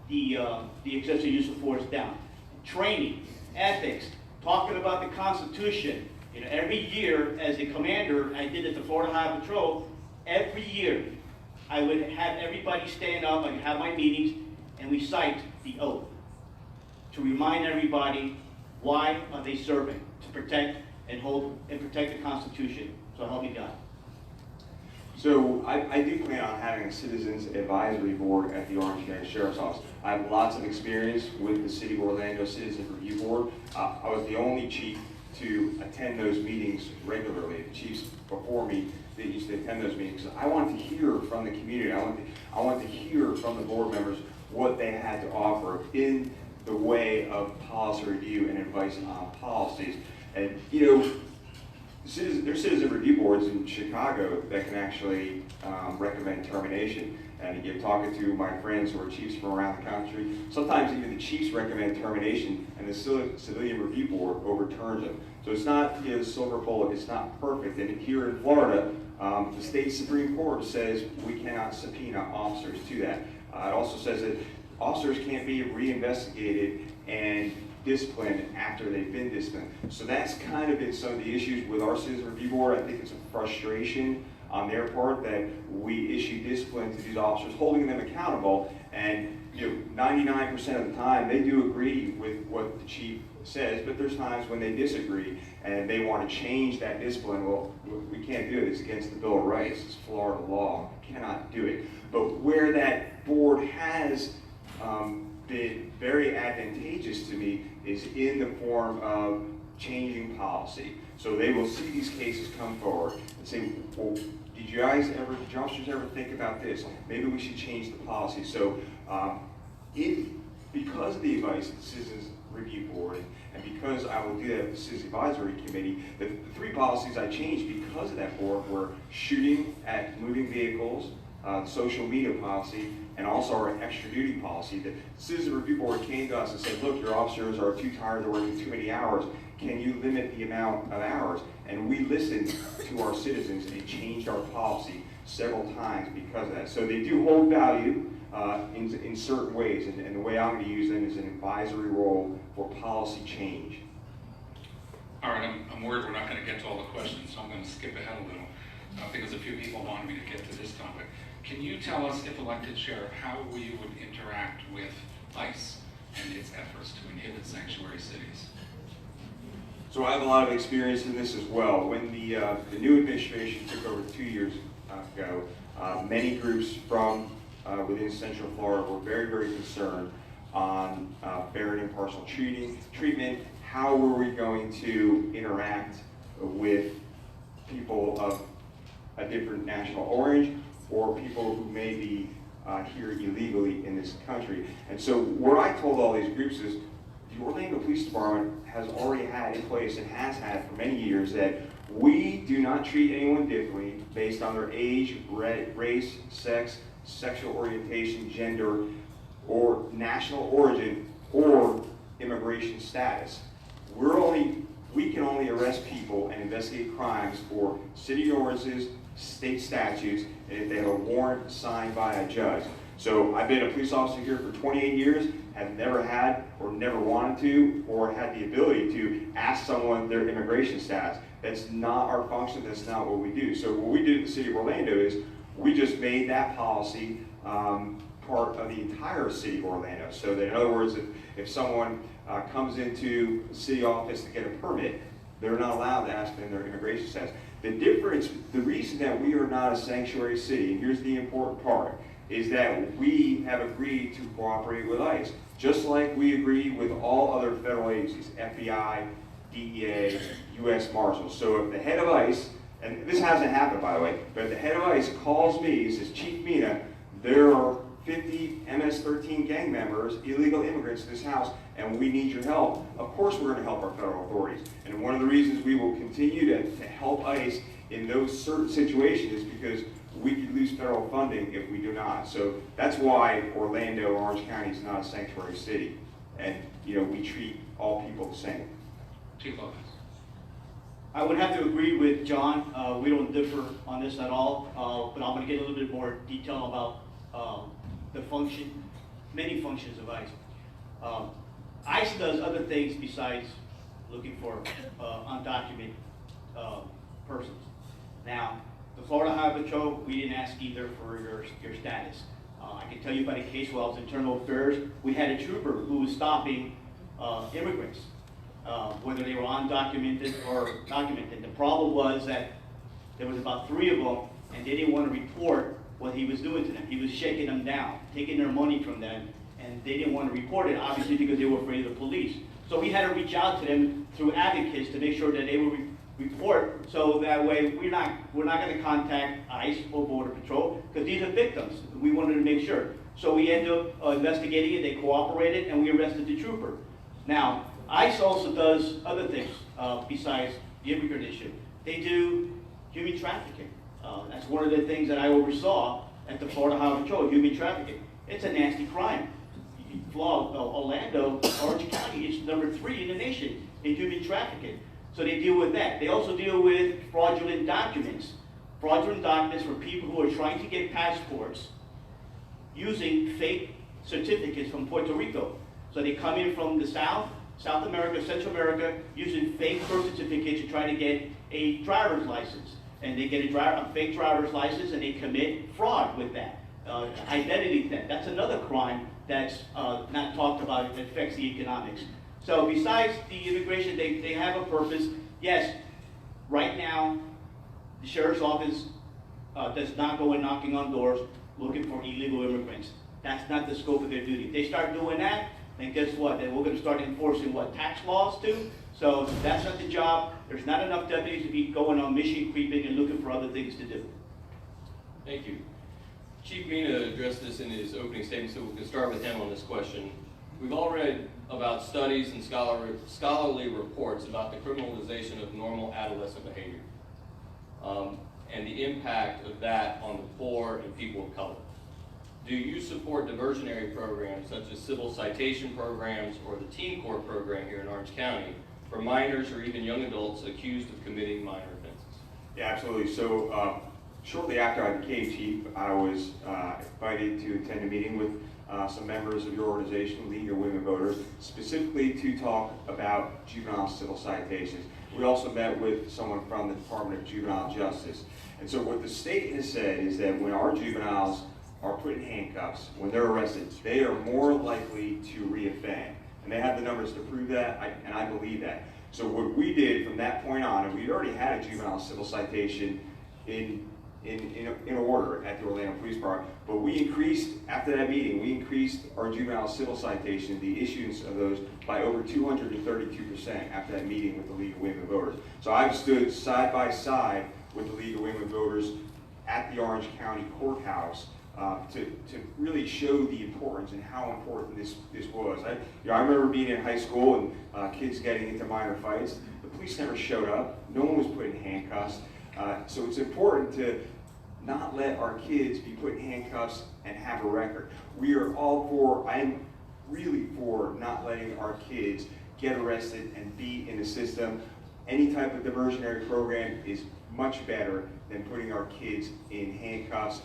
the excessive use of force down. Training, ethics, talking about the Constitution. You know, every year as a commander, I did at the Florida Highway Patrol, every year I would have everybody stand up, I would have my meetings, and we cite the oath to remind everybody why are they serving, to protect and hold and protect the Constitution. So help me God. So I do plan on having a Citizens Advisory Board at the Orange County Sheriff's Office. I have lots of experience with the City of Orlando Citizens Review Board. I was the only chief to attend those meetings regularly. The chiefs before me, they used to attend those meetings. I wanted to hear from the community. I wanted to hear from the board members what they had to offer in the way of policy review and advice on policies. And you know, there's citizen review boards in Chicago that can actually recommend termination. And you're talking to my friends who are chiefs from around the country. Sometimes even the chiefs recommend termination, and the civilian review board overturns them. So it's not the silver bullet. It's not perfect. And here in Florida, the state Supreme Court says we cannot subpoena officers to that. It also says that officers can't be reinvestigated and disciplined after they've been disciplined. So that's kind of been some of the issues with our Citizen Review Board. I think it's a frustration on their part that we issue discipline to these officers, holding them accountable. And you know, 99% of the time they do agree with what the chief says, but there's times when they disagree and they want to change that discipline. Well, we can't do it. It's against the Bill of Rights. It's Florida law. We cannot do it. But where that board has been very advantageous to me is in the form of changing policy. So they will see these cases come forward and say, well, did you officers ever think about this? Maybe we should change the policy. So because of the advice of the Citizens Review Board, and because I will do that with the Citizens Advisory Committee, the three policies I changed because of that board were shooting at moving vehicles, social media policy, and also our extra duty policy. The Citizen Review Board came to us and said, look, your officers are too tired, they're working too many hours. Can you limit the amount of hours? And we listened to our citizens and changed our policy several times because of that. So they do hold value in certain ways, and the way I'm going to use them is an advisory role for policy change. All right, I'm worried we're not going to get to all the questions, so I'm going to skip ahead a little because a few people wanted me to get to this topic. Can you tell us, if elected sheriff, how you would interact with ICE and its efforts to inhibit sanctuary cities? So I have a lot of experience in this as well. When the new administration took over 2 years ago, many groups from within Central Florida were very, very concerned on fair and impartial treatment. How were we going to interact with people of a different national origin or people who may be here illegally in this country? And so what I told all these groups is the Orlando Police Department has already had in place and has had for many years that we do not treat anyone differently based on their age, race, sex, sexual orientation, gender, or national origin, or immigration status. We can only arrest people and investigate crimes for city ordinances, state statutes, and if they have a warrant signed by a judge. So I've been a police officer here for 28 years, have never had or never wanted to or had the ability to ask someone their immigration status. That's not our function, that's not what we do. So what we did at the City of Orlando is we just made that policy part of the entire city of Orlando. So that in other words, if someone comes into the city office to get a permit, they're not allowed to ask them their immigration status. The difference, the reason that we are not a sanctuary city, and here's the important part, is that we have agreed to cooperate with ICE, just like we agree with all other federal agencies, FBI, DEA, U.S. Marshals. So if the head of ICE, and this hasn't happened by the way, but if the head of ICE calls me and says, Chief Mina, there are 50 MS-13 gang members, illegal immigrants in this house, and we need your help, of course we're going to help our federal authorities. And one of the reasons we will continue to help ICE in those certain situations is because we could lose federal funding if we do not. So that's why Orlando, Orange County is not a sanctuary city. And we treat all people the same. Chief Lopez. I would have to agree with John. We don't differ on this at all, but I'm going to get a little bit more detail about the many functions of ICE. ICE does other things besides looking for undocumented persons. Now, the Florida Highway Patrol, we didn't ask either for your status. I can tell you about a case while I was in Internal Affairs, we had a trooper who was stopping immigrants, whether they were undocumented or documented. The problem was that there was about 3 of them, and they didn't want to report what he was doing to them. He was shaking them down, taking their money from them, and they didn't want to report it, obviously because they were afraid of the police. So we had to reach out to them through advocates to make sure that they would report, so that way we're not going to contact ICE or Border Patrol, because these are victims. We wanted to make sure. So we ended up investigating it, they cooperated, and we arrested the trooper. Now, ICE also does other things besides the immigrant issue. They do human trafficking. That's one of the things that I oversaw at the Florida Highway Patrol, human trafficking. It's a nasty crime. Orlando, Orange County is number 3 in the nation in human trafficking. So they deal with that. They also deal with fraudulent documents. Fraudulent documents for people who are trying to get passports using fake certificates from Puerto Rico. So they come in from the South America, Central America, using fake birth certificates to try to get a driver's license. And they get a fake driver's license and they commit fraud with that. Identity theft, that's another crime that's not talked about. It affects the economics. So besides the immigration, they have a purpose. Yes, right now, the sheriff's office does not go in knocking on doors looking for illegal immigrants. That's not the scope of their duty. If they start doing that, then guess what? Then we're going to start enforcing tax laws too. So that's not the job. There's not enough deputies to be going on mission creeping and looking for other things to do. Thank you. Chief Mina addressed this in his opening statement, so we can start with him on this question. We've all read about studies and scholarly reports about the criminalization of normal adolescent behavior and the impact of that on the poor and people of color. Do you support diversionary programs such as civil citation programs or the Teen Court program here in Orange County for minors or even young adults accused of committing minor offenses? Yeah, absolutely. So shortly after I became chief, I was invited to attend a meeting with some members of your organization, League of Women Voters, specifically to talk about juvenile civil citations. We also met with someone from the Department of Juvenile Justice. And so what the state has said is that when our juveniles are put in handcuffs, when they're arrested, they are more likely to reoffend. And they have the numbers to prove that, and I believe that. So what we did from that point on, and we'd already had a juvenile civil citation in order at the Orlando Police Department, but we increased, after that meeting, we increased our juvenile civil citation, the issuance of those, by over 232% after that meeting with the League of Women Voters. So I've stood side by side with the League of Women Voters at the Orange County Courthouse to really show the importance and how important this was. I remember being in high school and kids getting into minor fights. The police never showed up. No one was put in handcuffs. So it's important to not let our kids be put in handcuffs and have a record. We are all for, I am really for not letting our kids get arrested and be in the system. Any type of diversionary program is much better than putting our kids in handcuffs.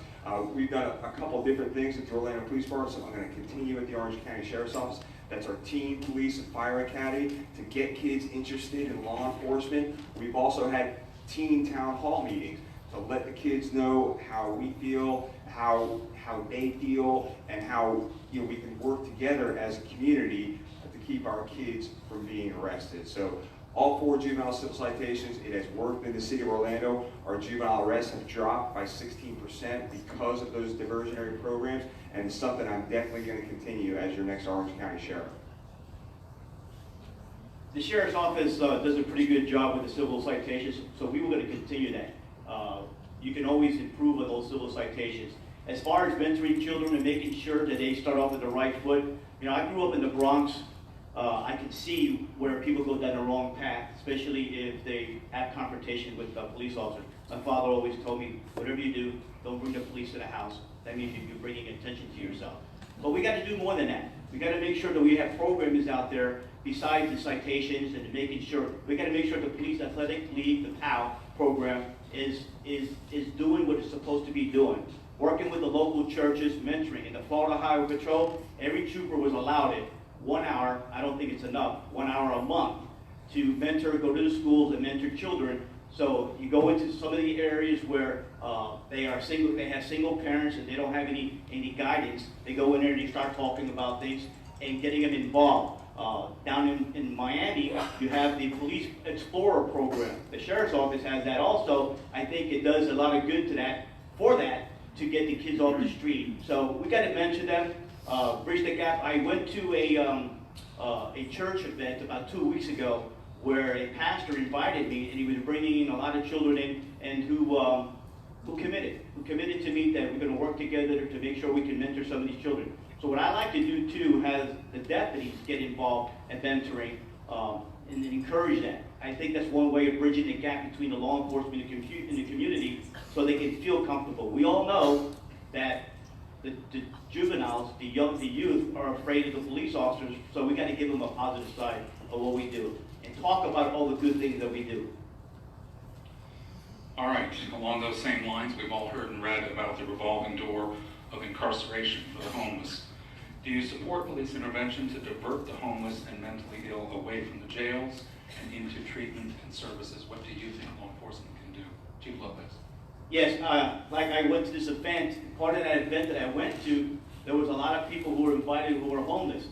We've done a couple different things at the Orlando Police Department, so I'm going to continue at the Orange County Sheriff's Office. That's our Teen Police and Fire Academy to get kids interested in law enforcement. We've also had teen town hall meetings. to let the kids know how we feel, how they feel, and how we can work together as a community to keep our kids from being arrested. So all 4 juvenile civil citations, it has worked in the city of Orlando. Our juvenile arrests have dropped by 16% because of those diversionary programs, and it's something I'm definitely going to continue as your next Orange County Sheriff. The Sheriff's Office does a pretty good job with the civil citations, so we were going to continue that. You can always improve on those civil citations. As far as mentoring children and making sure that they start off with the right foot, I grew up in the Bronx. I can see where people go down the wrong path, especially if they have confrontation with police officers. My father always told me, whatever you do, don't bring the police to the house. That means you're bringing attention to yourself. But we got to do more than that. We got to make sure that we have programs out there besides the citations and making sure, we got to make sure the Police Athletic League, the POW program, is doing what it's supposed to be doing. Working with the local churches, mentoring. In the Florida Highway Patrol, every trooper was allowed it 1 hour, I don't think it's enough, 1 hour a month to mentor, go to the schools and mentor children. So you go into some of the areas where they have single parents and they don't have any guidance. They go in there and they start talking about things and getting them involved. Down in Miami, you have the Police Explorer program. The Sheriff's Office has that also. I think it does a lot of good for that, to get the kids off the street. So we got to mention them, bridge the gap. I went to a church event about 2 weeks ago where a pastor invited me, and he was bringing in a lot of children in, and who committed to me that we're going to work together to make sure we can mentor some of these children. So what I like to do too, has the deputies get involved in mentoring and encourage that. I think that's one way of bridging the gap between the law enforcement and the community, so they can feel comfortable. We all know that the juveniles, the youth are afraid of the police officers, so we got to give them a positive side of what we do and talk about all the good things that we do. All right, along those same lines, we've all heard and read about the revolving door of incarceration for the homeless. Do you support police intervention to divert the homeless and mentally ill away from the jails and into treatment and services? What do you think law enforcement can do? Chief Lopez. Yes, like I went to this event. Part of that event that I went to, there was a lot of people who were invited who were homeless.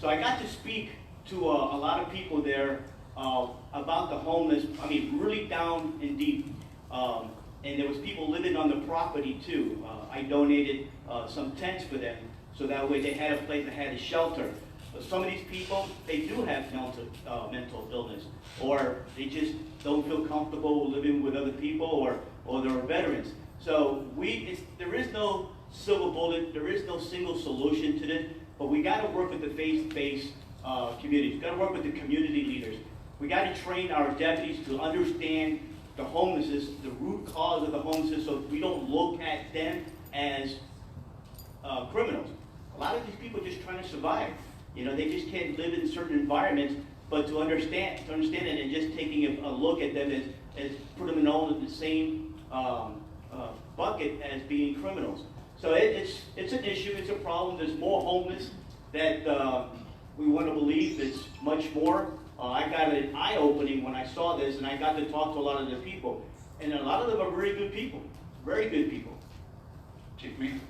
So I got to speak to a lot of people there about the homeless. I mean, really down and deep. And there was people living on the property too. I donated some tents for them, so that way they had a place, they had a shelter. But some of these people, they do have mental illness, or they just don't feel comfortable living with other people, or they're veterans. So there is no silver bullet, there is no single solution to this, but we got to work with the faith-based communities. We got to work with the community leaders. We got to train our deputies to understand the homelessness, the root cause of the homelessness, so we don't look at them as criminals. A lot of these people are just trying to survive. They just can't live in certain environments, but to understand it and just taking a look at them as put them in all in the same bucket as being criminals. So it's an issue, it's a problem. There's more homeless that we want to believe. It's much more. I got an eye-opening when I saw this, and I got to talk to a lot of the people. And a lot of them are very good people, very good people. Chief Mead.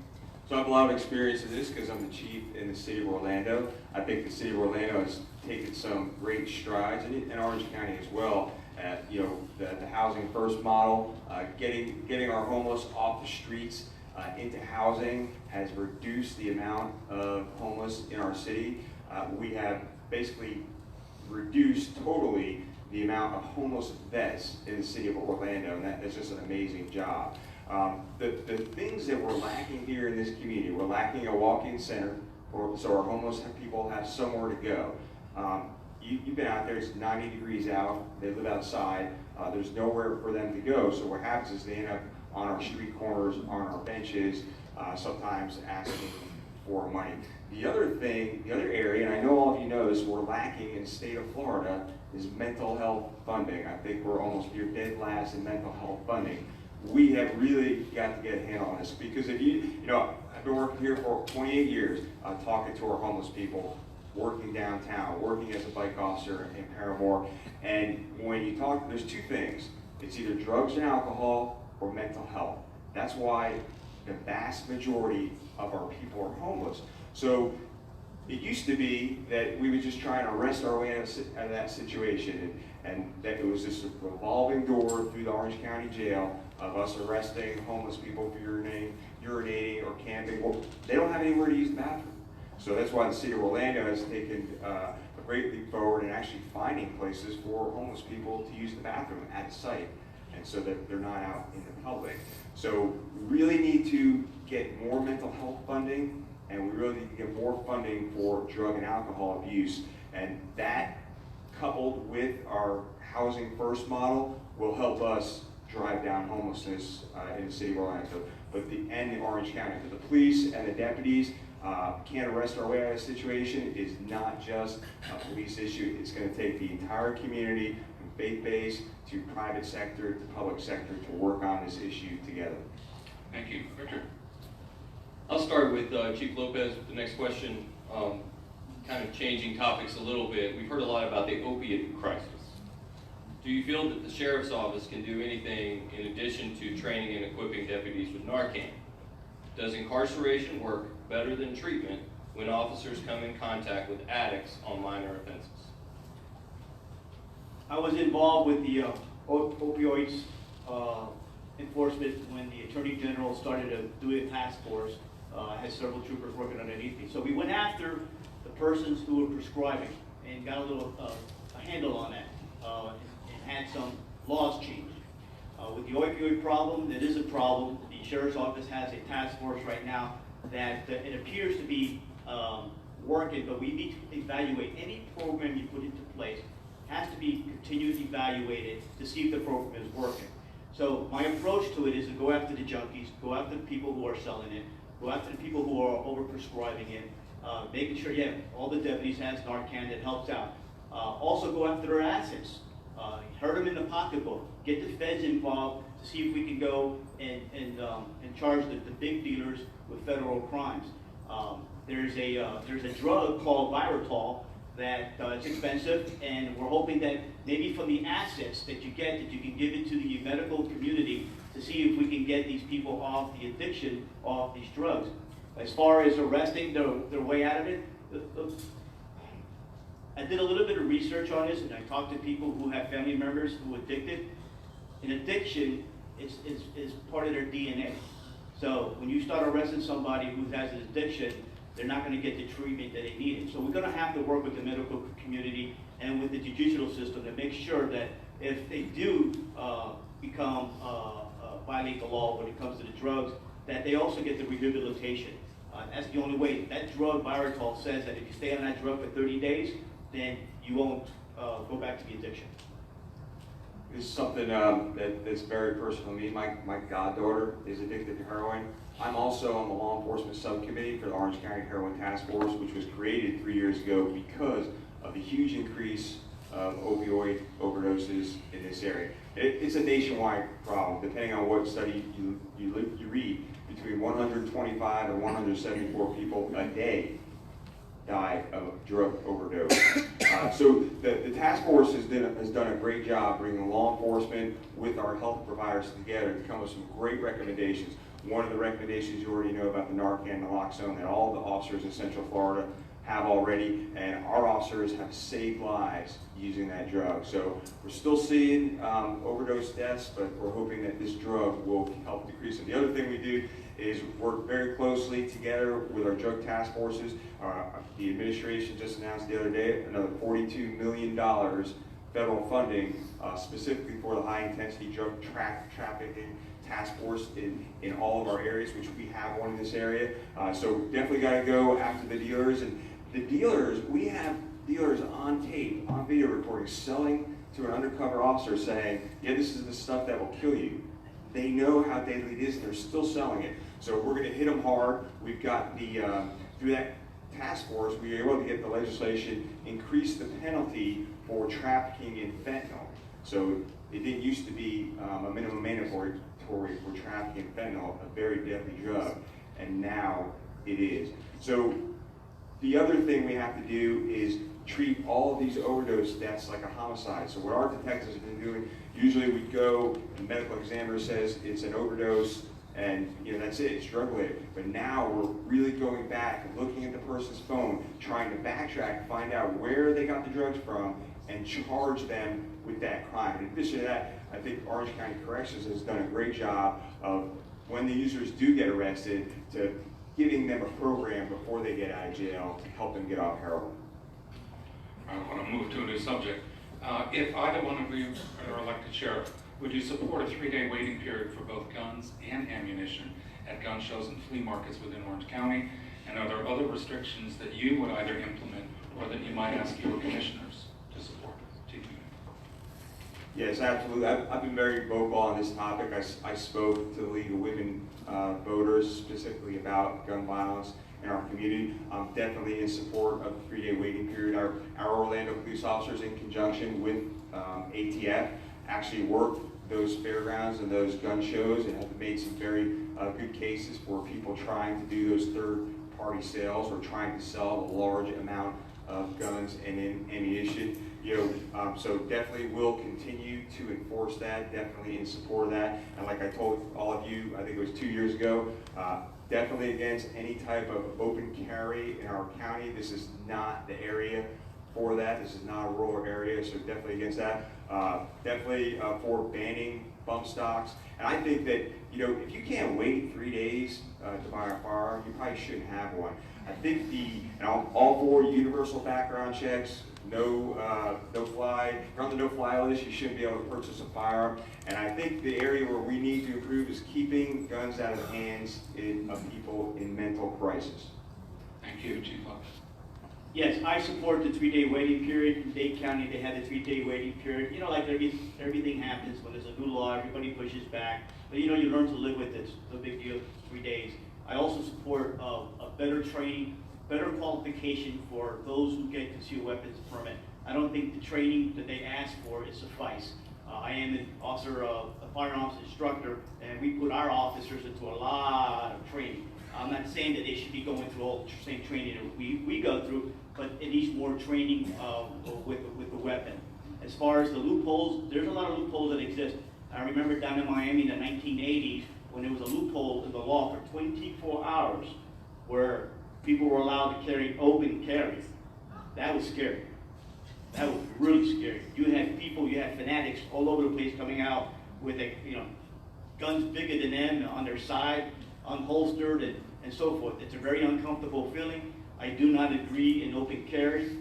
So I have a lot of experience in this because I'm the chief in the city of Orlando. I think the city of Orlando has taken some great strides, and in Orange County as well, at the housing first model, getting our homeless off the streets into housing has reduced the amount of homeless in our city. We have basically reduced totally the amount of homeless vets in the city of Orlando, and that's just an amazing job. The things that we're lacking here in this community, we're lacking a walk-in center, so our homeless people have somewhere to go. You've been out there, it's 90 degrees out, they live outside, there's nowhere for them to go, so what happens is they end up on our street corners, on our benches, sometimes asking for money. The other area, and I know all of you know this, we're lacking in the state of Florida, is mental health funding. I think we're almost near dead last in mental health funding. We have really got to get a handle on this, because if I've been working here for 28 years, talking to our homeless people, working downtown, working as a bike officer in Paramore, and when you talk, there's two things. It's either drugs and alcohol or mental health. That's why the vast majority of our people are homeless. So it used to be that we would just try and arrest our way out of that situation, and that it was this revolving door through the Orange County Jail of us arresting homeless people for urinating or camping. Well, they don't have anywhere to use the bathroom. So that's why the city of Orlando has taken a great leap forward in actually finding places for homeless people to use the bathroom at the site, and so that they're not out in the public. So we really need to get more mental health funding, and we really need to get more funding for drug and alcohol abuse. And that, coupled with our Housing First model, will help us drive down homelessness in the city of Orlando. And the Orange County. But the police and the deputies can't arrest our way out of the situation. Is not just a police issue. It's going to take the entire community, from faith-based to private sector to public sector, to work on this issue together. Thank you. Richard? I'll start with Chief Lopez with the next question, kind of changing topics a little bit. We've heard a lot about the opiate crisis. Do you feel that the Sheriff's Office can do anything in addition to training and equipping deputies with Narcan? Does incarceration work better than treatment when officers come in contact with addicts on minor offenses? I was involved with the opioids enforcement when the Attorney General started to do a task force. I had several troopers working underneath me. So we went after the persons who were prescribing and got a little a handle on that and had some laws changed. With the opioid problem, it is a problem. The Sheriff's Office has a task force right now that it appears to be working, but we need to evaluate any program you put into place has to be continually evaluated to see if the program is working. So my approach to it is to go after the junkies, go after the people who are selling it, go after the people who are overprescribing it, making sure, yeah, all the deputies has Narcan that helps out. Also go after their assets, hurt them in the pocketbook, get the feds involved to see if we can go and charge the big dealers with federal crimes. There's a drug called Viritol that it's expensive, and we're hoping that maybe from the assets that you get, that you can give it to the medical community to see if we can get these people off the addiction of these drugs. As far as arresting their way out of it, I did a little bit of research on this, and I talked to people who have family members who are addicted. An addiction is part of their DNA. So when you start arresting somebody who has an addiction, they're not going to get the treatment that they need. So we're going to have to work with the medical community and with the judicial system to make sure that if they do violate the law when it comes to the drugs, that they also get the rehabilitation. That's the only way. That drug, Viritol, says that if you stay on that drug for 30 days, then you won't go back to the addiction. This is something that's very personal to me. My goddaughter is addicted to heroin. I'm also on the law enforcement subcommittee for the Orange County Heroin Task Force, which was created 3 years ago because of the huge increase of opioid overdoses in this area. It's a nationwide problem. Depending on what study you read, between 125 and 174 people a day die of drug overdose. So the task force has done a great job bringing law enforcement with our health providers together to come with some great recommendations. One of the recommendations you already know about the Narcan, naloxone, that all the officers in Central Florida have already, and our officers have saved lives using that drug. So we're still seeing overdose deaths, but we're hoping that this drug will help decrease them. The other thing we do is work very closely together with our drug task forces. The administration just announced the other day another $42 million federal funding specifically for the high-intensity drug trafficking task force in all of our areas, which we have one in this area. So definitely got to go after the dealers. And the dealers, we have dealers on tape, on video recording, selling to an undercover officer saying, yeah, this is the stuff that will kill you. They know how deadly it is, and they're still selling it. So we're going to hit them hard. We've got the, through that task force, we were able to get the legislation, increase the penalty for trafficking in fentanyl. So it didn't used to be a minimum mandatory for trafficking fentanyl, a very deadly drug, and now it is. So The other thing we have to do is treat all of these overdose deaths like a homicide. So what our detectives have been doing, usually we go, and the medical examiner says it's an overdose, and that's it, it's drug related. But now we're really going back and looking at the person's phone, trying to backtrack, find out where they got the drugs from, and charge them with that crime. In addition to that, I think Orange County Corrections has done a great job of, when the users do get arrested, to giving them a program before they get out of jail to help them get off heroin. I want to move to a new subject. If either one of you are elected sheriff, would you support a 3-day waiting period for both guns and ammunition at gun shows and flea markets within Orange County? And are there other restrictions that you would either implement or that you might ask your commissioners to support? Yes, absolutely. I've been very vocal on this topic. I spoke to the League of Women Voters specifically about gun violence in our community. I'm definitely in support of the 3-day waiting period. Our Orlando police officers, in conjunction with ATF, actually worked those fairgrounds and those gun shows and have made some very good cases for people trying to do those third-party sales or trying to sell a large amount of guns and ammunition. So definitely will continue to enforce that, definitely in support of that. And like I told all of you, I think it was 2 years ago, definitely against any type of open carry in our county. This is not the area for that. This is not a rural area, so definitely against that. Definitely for banning bump stocks. And I think that, if you can't wait 3 days to buy a firearm, you probably shouldn't have one. I think and I'm all for universal background checks, no fly. If you're on the no-fly list, you shouldn't be able to purchase a firearm. And I think the area where we need to improve is keeping guns out of the hands of people in mental crisis. Thank you, Chief Lopez. Yes, I support the 3-day waiting period. In Dade County, they had a 3-day waiting period. Like everything happens when there's a new law, everybody pushes back. But you learn to live with it. It's no big deal, 3 days. I also support a better training, better qualification for those who get concealed weapons permit. I don't think the training that they ask for is suffice. I am an officer, a firearms instructor, and we put our officers into a lot of training. I'm not saying that they should be going through all the same training that we go through, but it needs more training with the weapon. As far as the loopholes, there's a lot of loopholes that exist. I remember down in Miami in the 1980s when there was a loophole in the law for 24 hours where people were allowed to carry open carry. That was scary. That was really scary. You had fanatics all over the place coming out with guns bigger than them on their side, unholstered and so forth. It's a very uncomfortable feeling. I do not agree in open carry,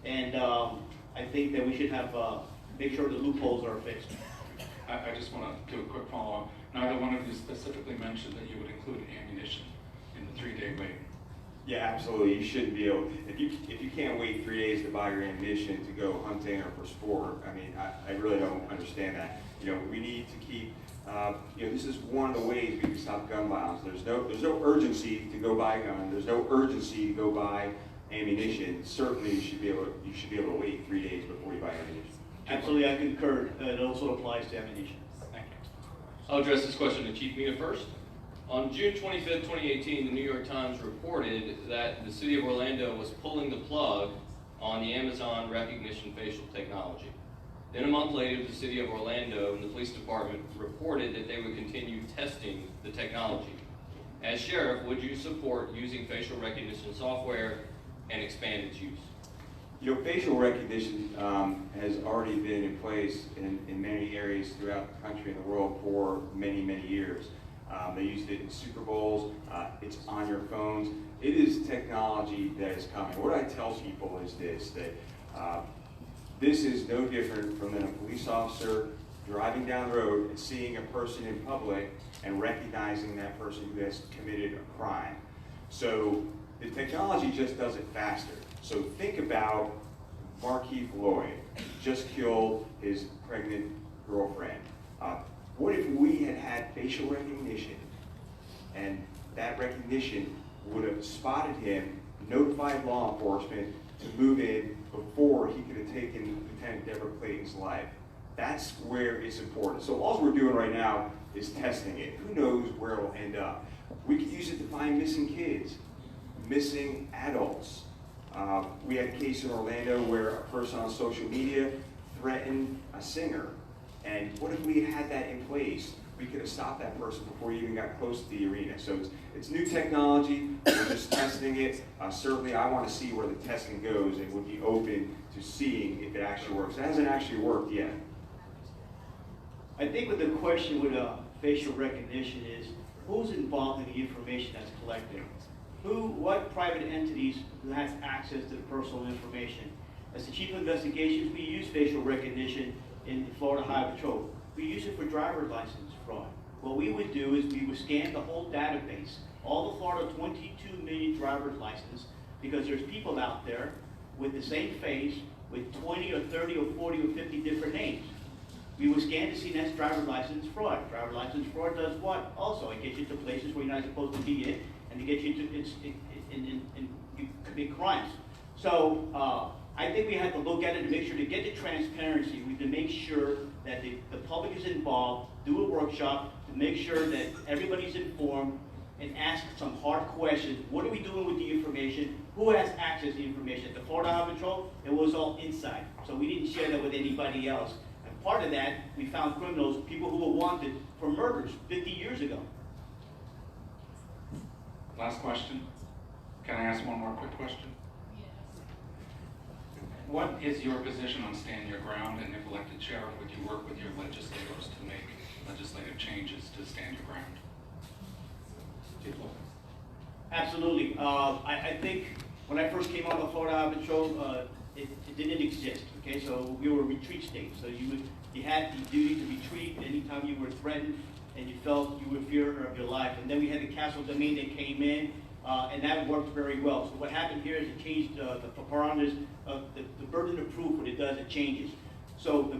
and I think that we should have make sure the loopholes are fixed. I just want to do a quick follow-up. Neither one of you specifically mentioned that you would include ammunition in the 3-day wait. Yeah, absolutely. You shouldn't be able. If you can't wait 3 days to buy your ammunition to go hunting or for sport, I really don't understand that. We need to keep. This is one of the ways we can stop gun violence. There's no urgency to go buy a gun. There's no urgency to go buy ammunition. Certainly, you should be able to wait 3 days before you buy ammunition. Absolutely, I concur. It also applies to ammunition. Thank you. I'll address this question to Chief Mina first. On June 25th, 2018, the New York Times reported that the city of Orlando was pulling the plug on the Amazon recognition facial technology. Then a month later, the city of Orlando and the police department reported that they would continue testing the technology. As sheriff, would you support using facial recognition software and expand its use? Facial recognition has already been in place in many areas throughout the country and the world for many, many years. They used it in Super Bowls. It's on your phones. It is technology that is coming. What I tell people is this, that this is no different from than a police officer driving down the road and seeing a person in public and recognizing that person who has committed a crime. So the technology just does it faster. So think about Markeith Lloyd just killed his pregnant girlfriend. What if we had had facial recognition and that recognition would have spotted him, notified law enforcement to move in before he could have taken Lieutenant Deborah Clayton's life? That's where it's important. So all we're doing right now is testing it. Who knows where it'll end up? We could use it to find missing kids. missing adults. We had a case in Orlando where a person on social media threatened a singer. And what if we had that in place? We could have stopped that person before you even got close to the arena. So it's new technology, we're just testing it. Certainly I want to see where the testing goes and would be open to seeing if it actually works. It hasn't actually worked yet. I think what the question with facial recognition is, who's involved in the information that's collected? What private entities has access to the personal information? As the Chief of Investigations, we use facial recognition in the Florida Highway Patrol. We use it for driver's license fraud. What we would do is we would scan the whole database, all the Florida 22 million driver's licenses, because there's people out there with the same face, with 20 or 30 or 40 or 50 different names. We would scan to see that's driver's license fraud. Driver's license fraud does what? Also, it gets you to places where you're not supposed to be in, and it gets you to you commit crimes. So I think we have to look at it to make sure to get the transparency. We have to make sure that the public is involved, do a workshop to make sure that everybody's informed, and ask some hard questions. What are we doing with the information? Who has access to the information? At the Florida Highway Patrol, it was all inside. So we didn't share that with anybody else. And part of that, we found criminals, people who were wanted for murders 50 years ago. Last question. Can I ask one more quick question? What is your position on stand your ground, and if elected sheriff, would you work with your legislators to make legislative changes to stand your ground? Absolutely. I think when I first came on the Florida Highway Patrol, it didn't exist. Okay, so we were a retreat state. So you had the duty to retreat anytime you were threatened and you felt you were in fear of your life. And then we had the castle domain that came in, and that worked very well. So what happened here is it changed the parameters of the burden of proof. What it does, it changes. So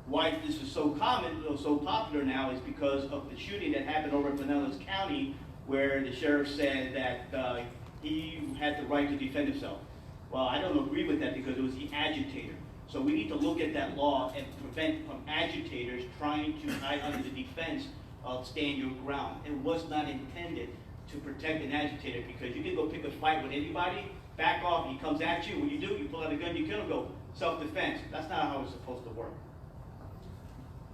why this is so common, so popular now, is because of the shooting that happened over in Pinellas County, where the sheriff said that he had the right to defend himself. Well, I don't agree with that because it was the agitator. So we need to look at that law and prevent from agitators trying to hide under the defense of stand your ground. It was not intended to protect an agitator, because you can go pick a fight with anybody, back off, he comes at you. What you do, you pull out a gun, you kill him, go self-defense. That's not how it's supposed to work.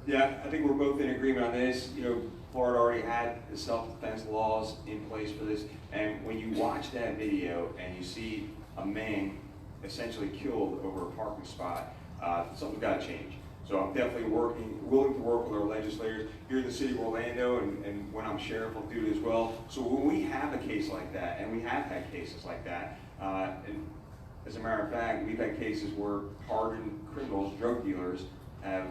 Yeah, I think we're both in agreement on this. You know, Florida already had the self-defense laws in place for this, and when you watch that video and you see a man essentially killed over a parking spot, something's got to change. So I'm definitely willing to work with our legislators here in the city of Orlando, and when I'm sheriff, I'll do it as well. So when we have a case like that, and we have had cases like that, and as a matter of fact, we've had cases where hardened criminals, drug dealers, have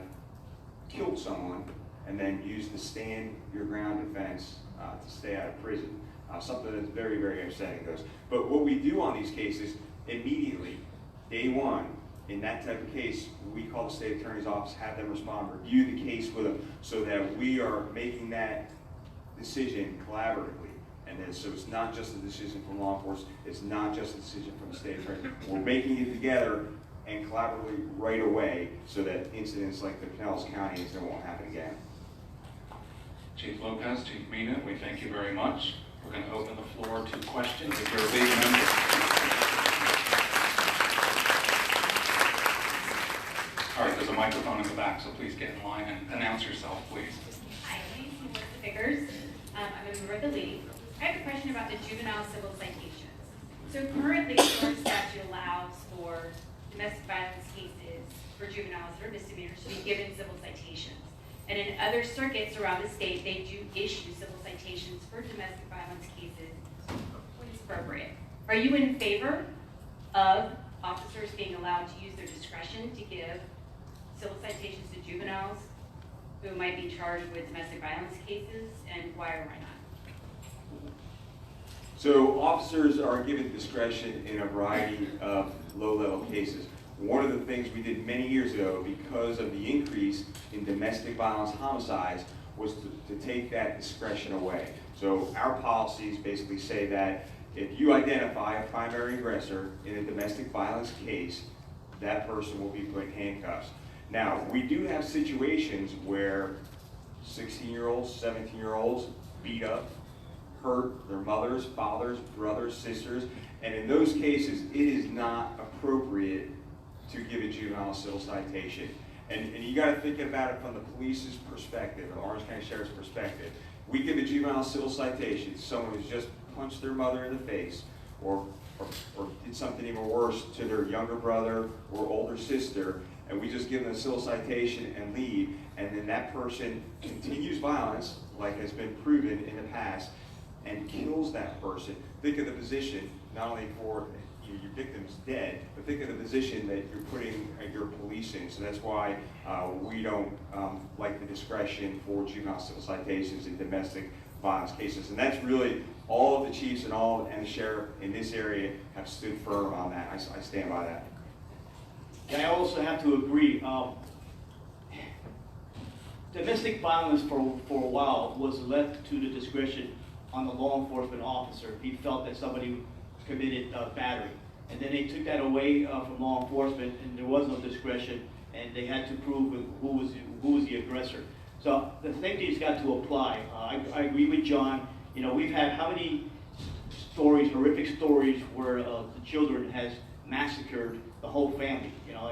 killed someone and then used the stand your ground defense to stay out of prison. Something that's very, very upsetting to us. But what we do on these cases, immediately, day one, in that type of case, we call the state attorney's office, have them respond, review the case with them, so that we are making that decision collaboratively. And then, so it's not just a decision from law enforcement, it's not just a decision from the state attorney. We're making it together and collaboratively right away, so that incidents like the Cowles County incident won't happen again. Chief Lopez, Chief Mina, we thank you very much. We're going to open the floor to questions if you're a big member. All right, there's a microphone in the back, so please get in line and announce yourself, please. Hi, my name is Melissa Biggers. I'm a member of the League. I have a question about the juvenile civil citations. So currently, the Florida statute allows for domestic violence cases for juveniles that are misdemeanors to be given civil citations. And in other circuits around the state, they do issue civil citations for domestic violence cases when it's appropriate. Are you in favor of officers being allowed to use their discretion to give civil citations to juveniles who might be charged with domestic violence cases, and why or why not? So officers are given discretion in a variety of low-level cases. One of the things we did many years ago, because of the increase in domestic violence homicides, was to take that discretion away. So our policies basically say that if you identify a primary aggressor in a domestic violence case, that person will be put in handcuffs. Now, we do have situations where 16-year-olds, 17-year-olds beat up, hurt their mothers, fathers, brothers, sisters, and in those cases, it is not appropriate to give a juvenile civil citation. And you got to think about it from the police's perspective, or the Orange County Sheriff's perspective. We give a juvenile civil citation to someone who's just punched their mother in the face, or did something even worse to their younger brother or older sister, and we just give them a civil citation and leave, and then that person continues violence, like has been proven in the past, and kills that person. Think of the position, not only for your victim's dead, but think of the position that you're putting your police in. So that's why we don't like the discretion for juvenile civil citations in domestic violence cases. And that's really all of the chiefs and the sheriff in this area have stood firm on that. I stand by that. And I also have to agree. Domestic violence for a while was left to the discretion on the law enforcement officer. He felt that somebody committed battery. And then they took that away from law enforcement, and there was no discretion, and they had to prove who was the aggressor. So the same thing's got to apply. I agree with John. You know, we've had how many stories, horrific stories, where the children has massacred the whole family, you know,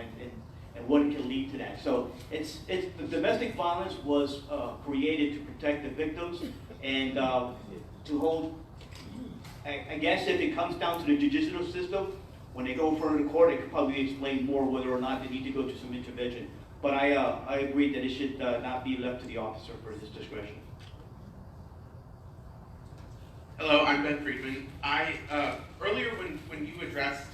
and what it can lead to that. So the domestic violence was created to protect the victims and to hold. I guess if it comes down to the judicial system, when they go further to court, it could probably explain more whether or not they need to go to some intervention. But I agree that it should not be left to the officer for his discretion. Hello, I'm Ben Friedman. Earlier when you addressed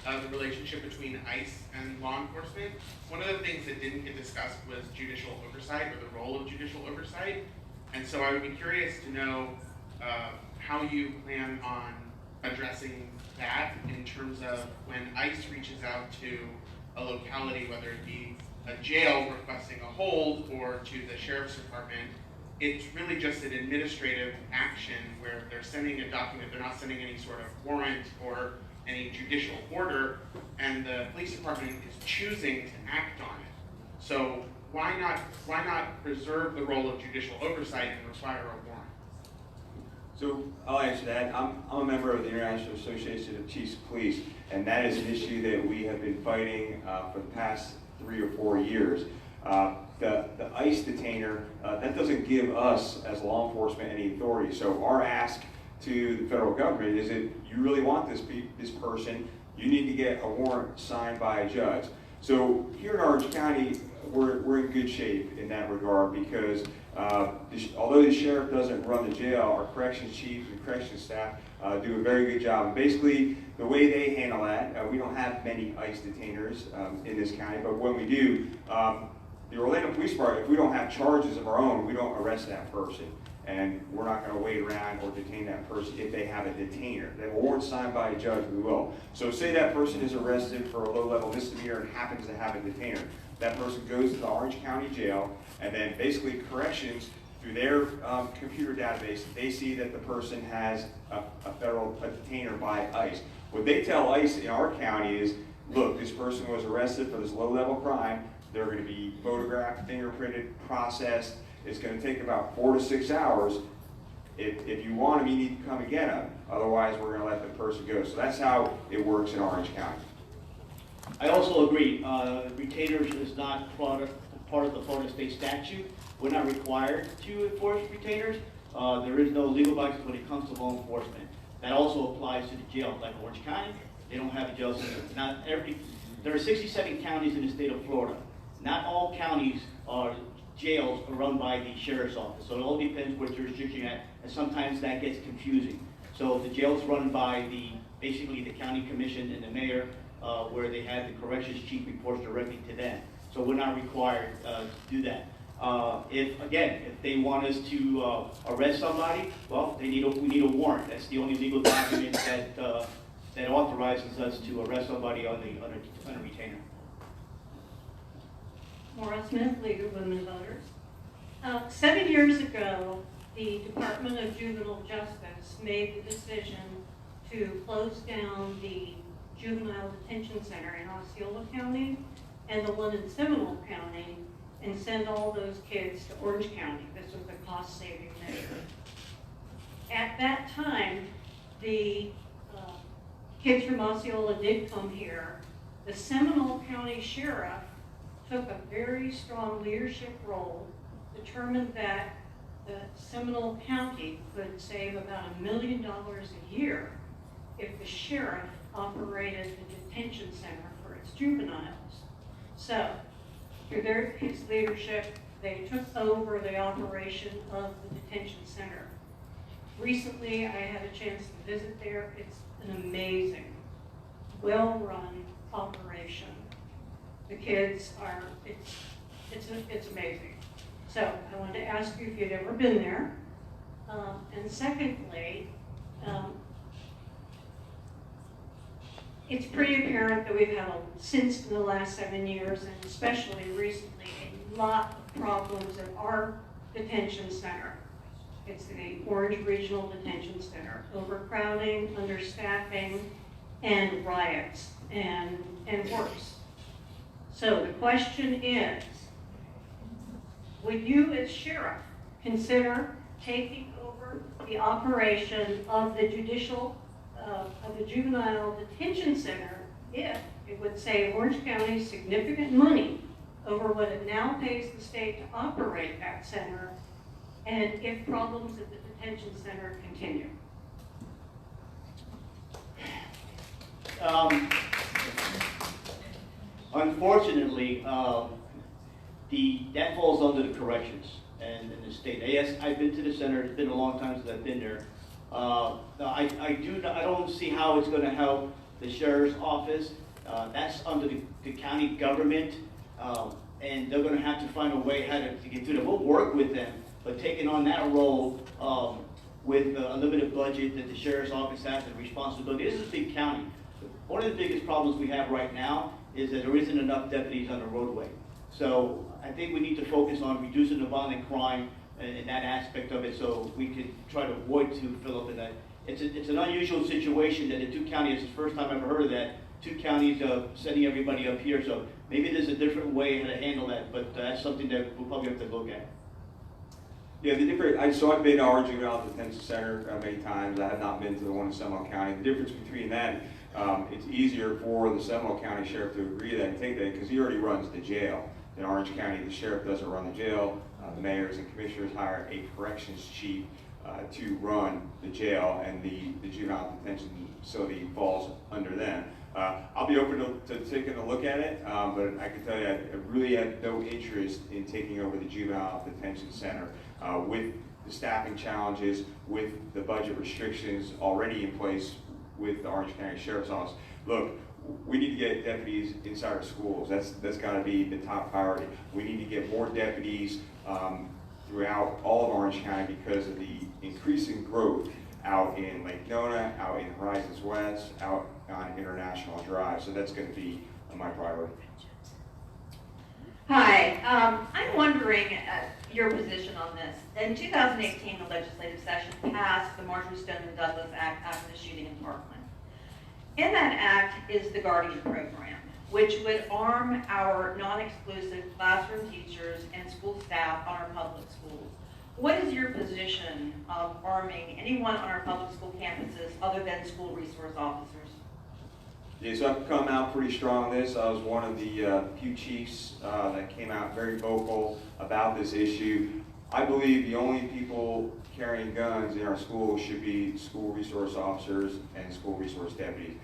the relationship between ICE and law enforcement, one of the things that didn't get discussed was judicial oversight, or the role of judicial oversight. And so I would be curious to know how you plan on addressing that in terms of when ICE reaches out to a locality, whether it be a jail requesting a hold or to the sheriff's department. It's really just an administrative action where they're sending a document, they're not sending any sort of warrant or any judicial order, and the police department is choosing to act on it. So why not preserve the role of judicial oversight and require a warrant? So I'll answer that. I'm a member of the International Association of Chiefs of Police, and that is an issue that we have been fighting for the past 3 or 4 years. The ICE detainer, that doesn't give us as law enforcement any authority. So our ask to the federal government is that you really want this person, you need to get a warrant signed by a judge. So here in Orange County, we're in good shape in that regard because although the sheriff doesn't run the jail, our corrections chief and corrections staff do a very good job. And basically, the way they handle that, we don't have many ICE detainers in this county, but when we do, the Orlando Police Department, if we don't have charges of our own, we don't arrest that person. And we're not going to wait around or detain that person if they have a detainer. If they have a warrant signed by a judge, we will. So say that person is arrested for a low-level misdemeanor and happens to have a detainer. That person goes to the Orange County Jail, and then basically corrections, through their computer database, they see that the person has a detainer by ICE. What they tell ICE in our county is, look, this person was arrested for this low-level crime. They're going to be photographed, fingerprinted, processed. It's going to take about 4 to 6 hours. If you want them, you need to come and get them. Otherwise, we're going to let the person go. So that's how it works in Orange County. I also agree. Retainers is not part of the Florida state statute. We're not required to enforce retainers. There is no legal basis when it comes to law enforcement. That also applies to the jail. Like Orange County, they don't have a jail system. There are 67 counties in the state of Florida. Not all counties are jails are run by the sheriff's office. So it all depends what jurisdiction you're at, and sometimes that gets confusing. So the jail's run by basically the county commission and the mayor, where they have the corrections chief reports directly to them. So we're not required to do that. If they want us to arrest somebody, well, we need a warrant. That's the only legal document that authorizes us to arrest somebody on a retainer. Maura Smith, League of Women Voters. 7 years ago, the Department of Juvenile Justice made the decision to close down the juvenile detention center in Osceola County and the one in Seminole County and send all those kids to Orange County. This was a cost-saving measure. At that time, the kids from Osceola did come here. The Seminole County Sheriff took a very strong leadership role, determined that the Seminole County could save about $1 million a year if the sheriff operated the detention center for its juveniles. So, through his leadership, they took over the operation of the detention center. Recently, I had a chance to visit there. It's an amazing, well-run operation. The kids are, it's amazing. So I wanted to ask you if you'd ever been there. And secondly, it's pretty apparent that we've had, since the last 7 years, and especially recently, a lot of problems at our detention center. It's the Orange Regional Detention Center. Overcrowding, understaffing, and riots, and worse. So the question is, would you as sheriff consider taking over the operation of the juvenile detention center if it would save Orange County significant money over what it now pays the state to operate that center, and if problems at the detention center continue? Unfortunately, that falls under the corrections and the state. Yes, I've been to the center. It's been a long time since I've been there. I don't see how it's going to help the sheriff's office. That's under the county government, and they're going to have to find a way how to get through that. We'll work with them, but taking on that role with a limited budget that the sheriff's office has and responsibility. This is a big county. One of the biggest problems we have right now is that there isn't enough deputies on the roadway. So I think we need to focus on reducing the violent crime and that aspect of it, so we can try to avoid to fill up in that. It's an unusual situation that the two counties, it's the first time I've ever heard of that, two counties sending everybody up here, so maybe there's a different way how to handle that, but that's something that we'll probably have to look at. Yeah, I've been to our juvenile detention center many times. I have not been to the one in Seminole County. The difference between that, it's easier for the Seminole County Sheriff to agree to that and take that because he already runs the jail. In Orange County, the sheriff doesn't run the jail. The mayors and commissioners hire a corrections chief to run the jail, and the juvenile detention facility falls under them. I'll be open to taking a look at it, but I can tell you I really have no interest in taking over the juvenile detention center with the staffing challenges, with the budget restrictions already in place with the Orange County Sheriff's Office. Look, we need to get deputies inside our schools. That's got to be the top priority. We need to get more deputies throughout all of Orange County because of the increasing growth out in Lake Nona, out in Horizons West, out on International Drive. So that's going to be my priority. Hi, I'm wondering your position on this. In 2018, the legislative session passed the Marjorie Stoneman Douglas Act after the shooting in Parkland. In that act is the Guardian Program, which would arm our non-exclusive classroom teachers and school staff on our public schools. What is your position of arming anyone on our public school campuses other than school resource officers? Yeah, so I've come out pretty strong on this. I was one of the few chiefs that came out very vocal about this issue. I believe the only people carrying guns in our schools should be school resource officers and school resource deputies.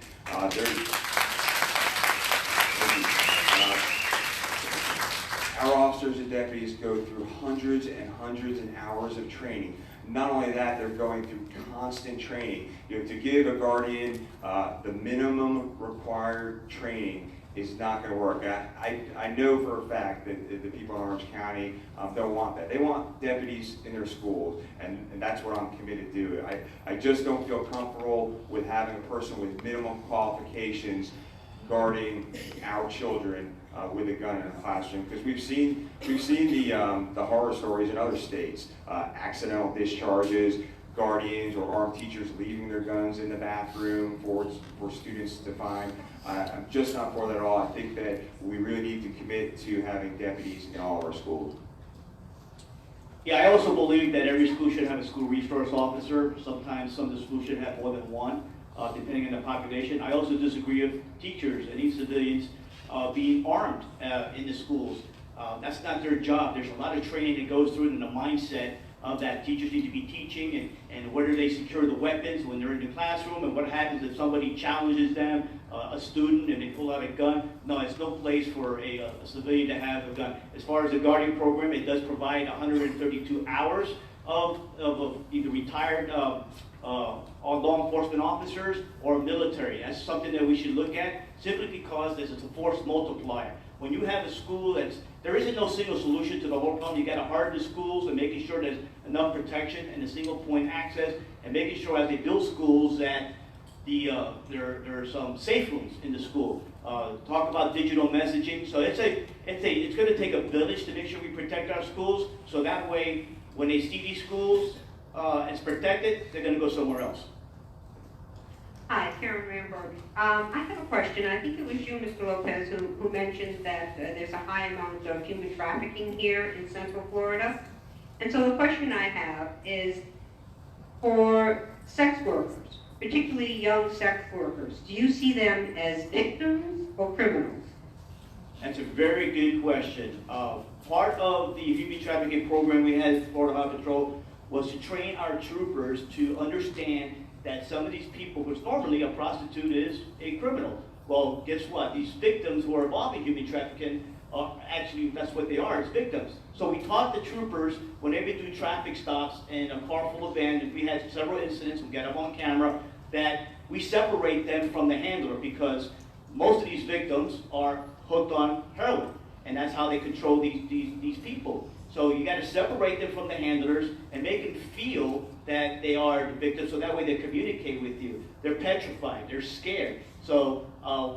Our officers and deputies go through hundreds and hundreds of hours of training. Not only that, they're going through constant training. To give a guardian the minimum required training is not going to work. I know for a fact that the people in Orange County don't want that. They want deputies in their schools, and that's what I'm committed to do. I just don't feel comfortable with having a person with minimum qualifications guarding our children with a gun in a classroom, because we've seen the horror stories in other states, accidental discharges, guardians or armed teachers leaving their guns in the bathroom for students to find. I'm just not for that at all. I think that we really need to commit to having deputies in all of our schools. Yeah, I also believe that every school should have a school resource officer. Sometimes some of the schools should have more than one, depending on the population. I also disagree with teachers and these civilians being armed in the schools. That's not their job. There's a lot of training that goes through it, and the mindset of that teachers need to be teaching, and where do they secure the weapons when they're in the classroom, and what happens if somebody challenges them, a student, and they pull out a gun. No, it's no place for a civilian to have a gun. As far as the Guardian program, it does provide 132 hours of either retired law enforcement officers or military. That's something that we should look at, simply because it's a force multiplier. When you have a school there isn't no single solution to the whole problem. You got to harden the schools and making sure there's enough protection and a single point access, and making sure as they build schools that there's some safe rooms in the school. Talk about digital messaging. So it's going to take a village to make sure we protect our schools. So that way, when they see these schools as protected, they're going to go somewhere else. Hi, Karen Ramberg. I have a question. I think it was you, Mr. Lopez, who mentioned that there's a high amount of human trafficking here in Central Florida. And so the question I have is, for sex workers, particularly young sex workers, do you see them as victims or criminals? That's a very good question. Part of the human trafficking program we had at Florida Highway Patrol was to train our troopers to understand that some of these people, which normally a prostitute is a criminal. Well, guess what? These victims who are involved in human trafficking are actually, that's what they are, it's victims. So we taught the troopers, whenever they do traffic stops in a car full of vans, if we had several incidents, we got them on camera, that we separate them from the handler, because most of these victims are hooked on heroin, and that's how they control these people. So you got to separate them from the handlers and make them feel that they are the victims, so that way they communicate with you. They're petrified, they're scared. So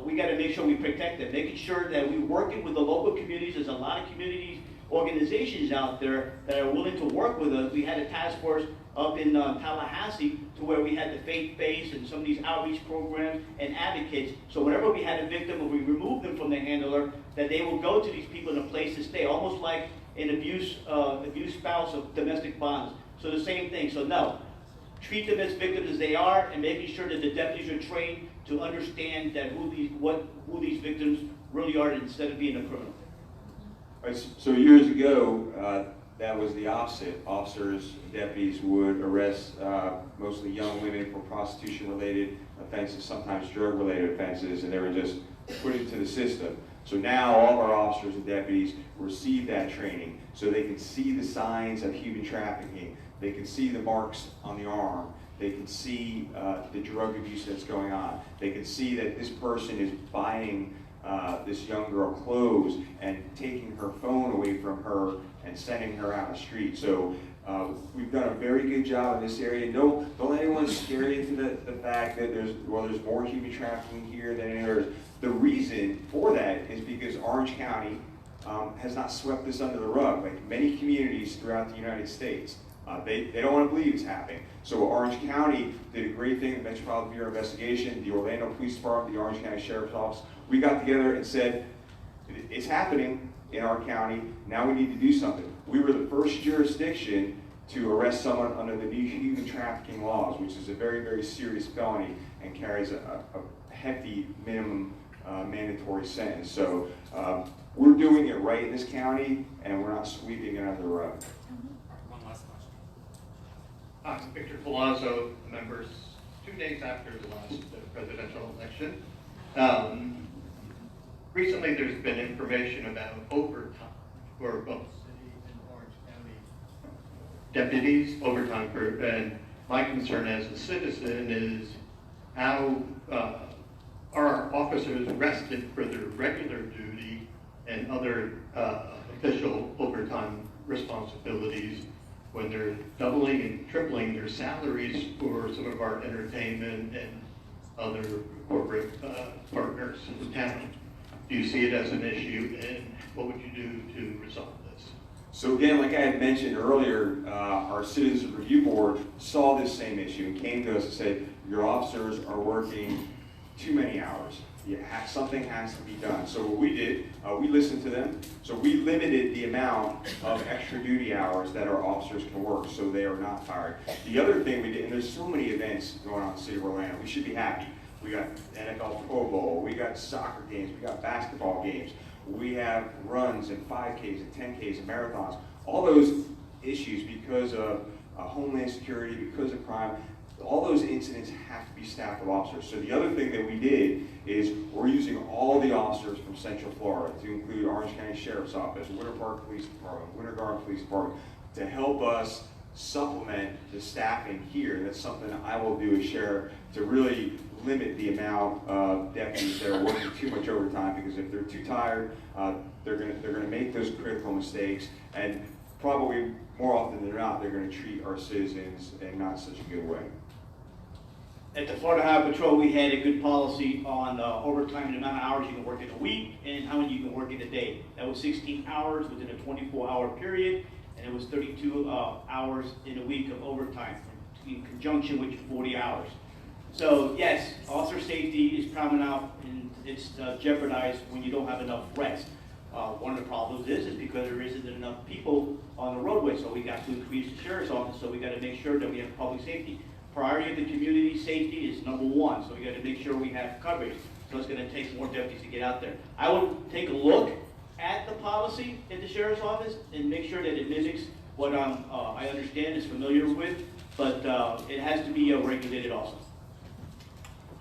we got to make sure we protect them, making sure that we're working with the local communities. There's a lot of community organizations out there that are willing to work with us. We had a task force up in Tallahassee to where we had the faith-based and some of these outreach programs and advocates. So whenever we had a victim or we removed them from the handler, that they will go to these people in a place to stay, almost like an abused spouse of domestic violence. So the same thing. So no, treat them as victims as they are, and making sure that the deputies are trained to understand that who these victims really are, instead of being a criminal. Right, so years ago, that was the opposite. Officers, deputies would arrest mostly young women for prostitution-related offenses, sometimes drug-related offenses, and they were just put into the system. So now all of our officers and deputies receive that training so they can see the signs of human trafficking. They can see the marks on the arm. They can see the drug abuse that's going on. They can see that this person is buying this young girl clothes and taking her phone away from her and sending her out the street. So we've done a very good job in this area. Don't let anyone scare you into the fact that there's more human trafficking here than anywhere. The reason for that is because Orange County has not swept this under the rug, like many communities throughout the United States. They don't want to believe it's happening. So Orange County did a great thing, the Metropolitan Bureau Investigation, the Orlando Police Department, the Orange County Sheriff's Office. We got together and said, it's happening in our county, now we need to do something. We were the first jurisdiction to arrest someone under the new human trafficking laws, which is a very, very serious felony and carries a hefty minimum mandatory sentence. So we're doing it right in this county, and we're not sweeping it under the rug. One last question. I'm Victor Palazzo, members 2 days after the last presidential election. Recently there's been information about overtime for both city and Orange County deputies, overtime and my concern as a citizen is how are our officers arrested for their regular duty and other official overtime responsibilities when they're doubling and tripling their salaries for some of our entertainment and other corporate partners in the town. Do you see it as an issue, and what would you do to resolve this? So again, like I had mentioned earlier, our Citizens Review Board saw this same issue and came to us and said, your officers are working too many hours. Something has to be done. So what we did, we listened to them. So we limited the amount of extra duty hours that our officers can work so they are not tired. The other thing we did, and there's so many events going on in the city of Orlando, we should be happy. We got NFL Pro Bowl, we got soccer games, we got basketball games, we have runs and 5Ks and 10Ks and marathons. All those issues because of homeland security, because of crime, all those incidents have to be staffed with officers. So the other thing that we did is we're using all the officers from Central Florida to include Orange County Sheriff's Office, Winter Park Police Department, Winter Garden Police Department, to help us supplement the staffing here. That's something I will do as sheriff to really limit the amount of deputies that are working too much overtime, because if they're too tired, they're gonna make those critical mistakes, and probably more often than not, they're gonna treat our citizens in not such a good way. At the Florida Highway Patrol, we had a good policy on overtime and the amount of hours you can work in a week and how many you can work in a day. That was 16 hours within a 24-hour period, and it was 32 hours in a week of overtime in conjunction with your 40 hours. So yes, officer safety is paramount, and it's jeopardized when you don't have enough rest. One of the problems is because there isn't enough people on the roadway, so we got to increase the sheriff's office, so we got to make sure that we have public safety. Priority of the community safety is number one, so we got to make sure we have coverage. So it's going to take more deputies to get out there. I will take a look at the policy at the sheriff's office and make sure that it mimics what I understand, is familiar with, but it has to be regulated also.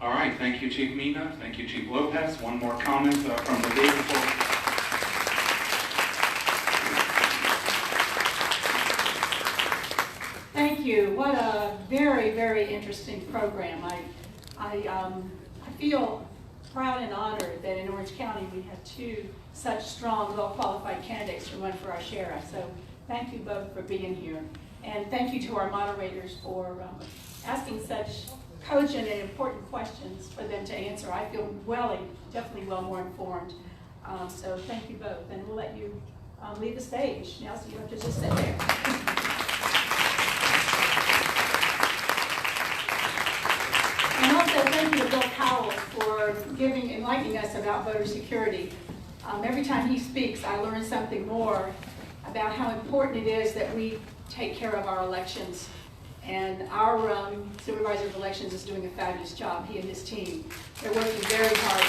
All right, thank you, Chief Mina. Thank you, Chief Lopez. One more comment from the league before. Thank you. What a very, very interesting program. I feel proud and honored that in Orange County we have two such strong, well-qualified candidates to run for our sheriff. So thank you both for being here. And thank you to our moderators for asking such cogent and important questions for them to answer. I feel definitely well more informed. So thank you both. And we'll let you leave the stage now, so you have to just sit there. And also thank you to Bill Cowles for enlightening us about voter security. Every time he speaks, I learn something more about how important it is that we take care of our elections. And our Supervisor of Elections is doing a fabulous job, he and his team. They're working very hard.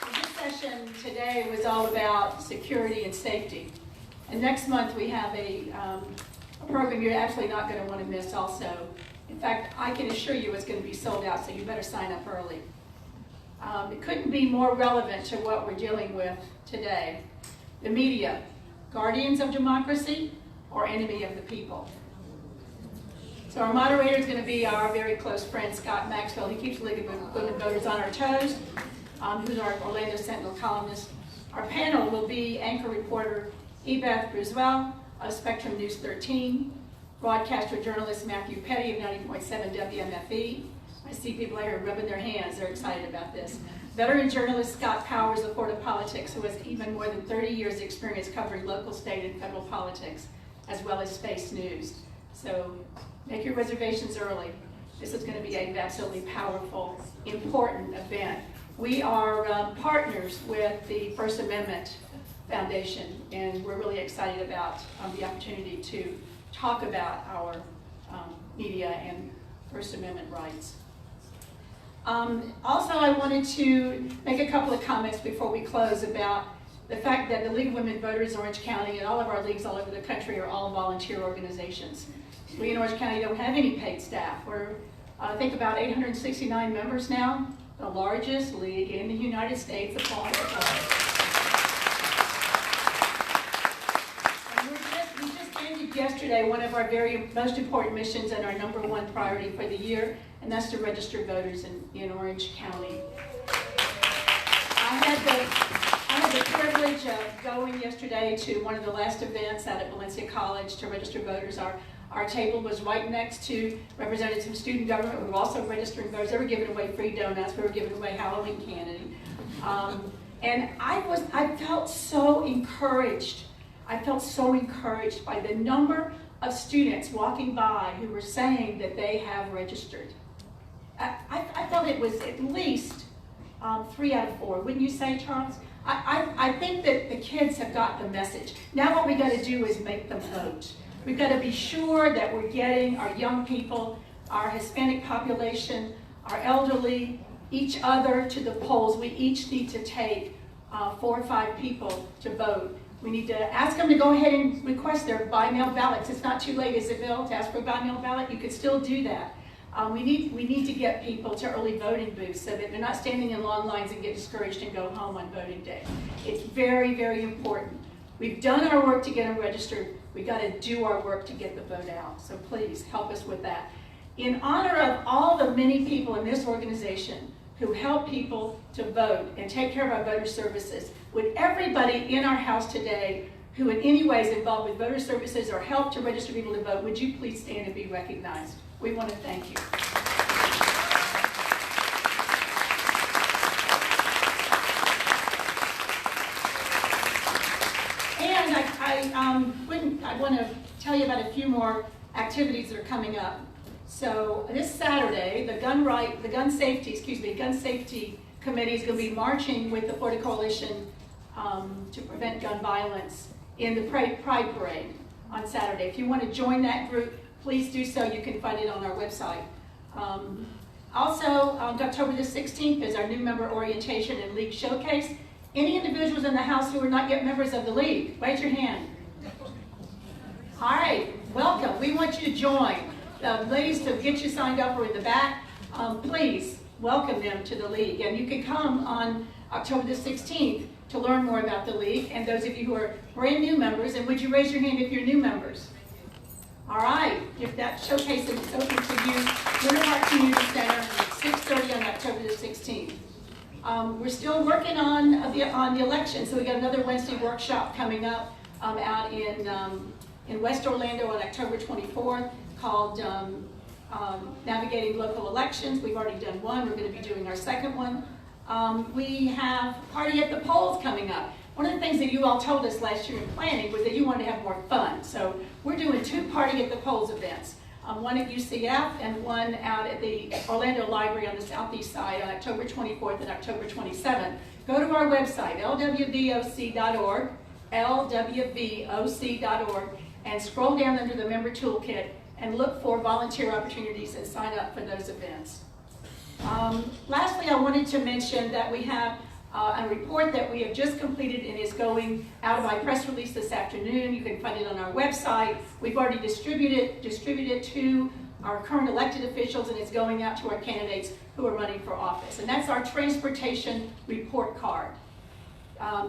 So this session today was all about security and safety. And next month we have a program you're absolutely not going to want to miss also. In fact, I can assure you it's going to be sold out, so you better sign up early. It couldn't be more relevant to what we're dealing with today. The media, guardians of democracy or enemy of the people. So our moderator is going to be our very close friend, Scott Maxwell. He keeps the League of Women Voters on our toes, who's our Orlando Sentinel columnist. Our panel will be anchor reporter Ebeth Griswell of Spectrum News 13, broadcaster journalist Matthew Petty of 90.7 WMFE. I see people here rubbing their hands. They're excited about this. Veteran journalist Scott Powers of Florida Politics, who has even more than 30 years experience covering local, state, and federal politics, as well as space news. So make your reservations early. This is going to be an absolutely powerful, important event. We are partners with the First Amendment Foundation, and we're really excited about the opportunity to talk about our media and First Amendment rights. Also, I wanted to make a couple of comments before we close about the fact that the League of Women Voters Orange County and all of our leagues all over the country are all volunteer organizations. We in Orange County don't have any paid staff. We're, I think, about 869 members now, the largest league in the United States of all. We just ended yesterday one of our very most important missions and our #1 priority for the year, and that's to register voters in Orange County. I had the privilege of going yesterday to one of the last events out at Valencia College to register voters. Our table was right next to representatives from student government who were also registering voters. They were giving away free donuts. We were giving away Halloween candy. And I felt so encouraged. I felt so encouraged by the number of students walking by who were saying that they have registered. felt it was at least 3 out of 4. Wouldn't you say, Charles? I think that the kids have got the message. Now what we got to do is make them vote. We've got to be sure that we're getting our young people, our Hispanic population, our elderly, each other to the polls. We each need to take 4 or 5 people to vote. We need to ask them to go ahead and request their by-mail ballots. It's not too late, is it, Bill, to ask for a by-mail ballot? You could still do that. We need to get people to early voting booths so that they're not standing in long lines and get discouraged and go home on voting day. It's very, very important. We've done our work to get them registered. We've got to do our work to get the vote out. So please help us with that. In honor of all the many people in this organization who help people to vote and take care of our voter services, would everybody in our house today who in any way is involved with voter services or help to register people to vote, would you please stand and be recognized? We want to thank you. And I want to tell you about a few more activities that are coming up. So this Saturday, the gun safety committee is going to be marching with the Florida Coalition to Prevent Gun Violence in the Pride Parade on Saturday. If you want to join that group, please do so. You can find it on our website. Also, October the 16th is our new member orientation and league showcase. Any individuals in the house who are not yet members of the league, raise your hand. All right, welcome. We want you to join. Ladies, to get you signed up or in the back, please welcome them to the league. And you can come on October the 16th to learn more about the league. And those of you who are brand new members, and would you raise your hand if you're new members? All right, if that showcase is open to you, Winter Park Community Center, 6:30 on October the 16th. We're still working on the election, so we got another Wednesday workshop coming up out in West Orlando on October 24th called Navigating Local Elections. We've already done one. We're going to be doing our second one. We have Party at the Polls coming up. One of the things that you all told us last year in planning was that you wanted to have more fun. So we're doing 2 Party at the Polls events. One at UCF and one out at the Orlando Library on the southeast side on October 24th and October 27th. Go to our website, lwvoc.org, lwvoc.org, and scroll down under the member toolkit and look for volunteer opportunities and sign up for those events. Lastly, I wanted to mention that we have a report that we have just completed and is going out by press release this afternoon. You can find it on our website. We've already distributed it to our current elected officials, and it's going out to our candidates who are running for office. And that's our transportation report card.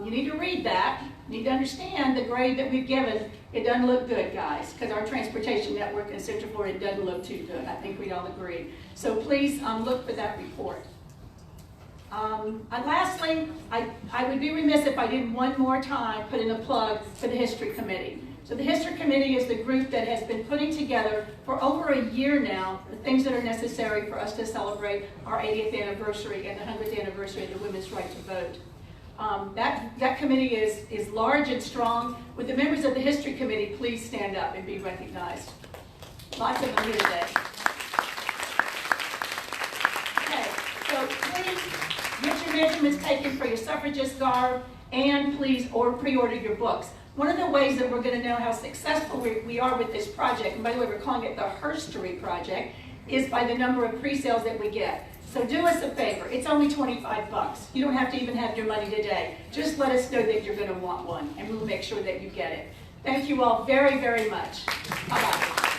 You need to read that. You need to understand the grade that we've given. It doesn't look good, guys, because our transportation network in Central Florida doesn't look too good. I think we'd all agree. So please look for that report. And lastly, I would be remiss if I didn't one more time put in a plug for the History Committee. So the History Committee is the group that has been putting together for over a year now the things that are necessary for us to celebrate our 80th anniversary and the 100th anniversary of the women's right to vote. That committee is large and strong. Would the members of the History Committee please stand up and be recognized? Lots of them here today. Okay, so please get your measurements taken for your suffragist garb, and please pre-order your books. One of the ways that we're going to know how successful we are with this project, and by the way, we're calling it the Herstory Project, is by the number of pre-sales that we get. So do us a favor. It's only $25. You don't have to even have your money today. Just let us know that you're going to want one, and we'll make sure that you get it. Thank you all very, very much. Bye-bye.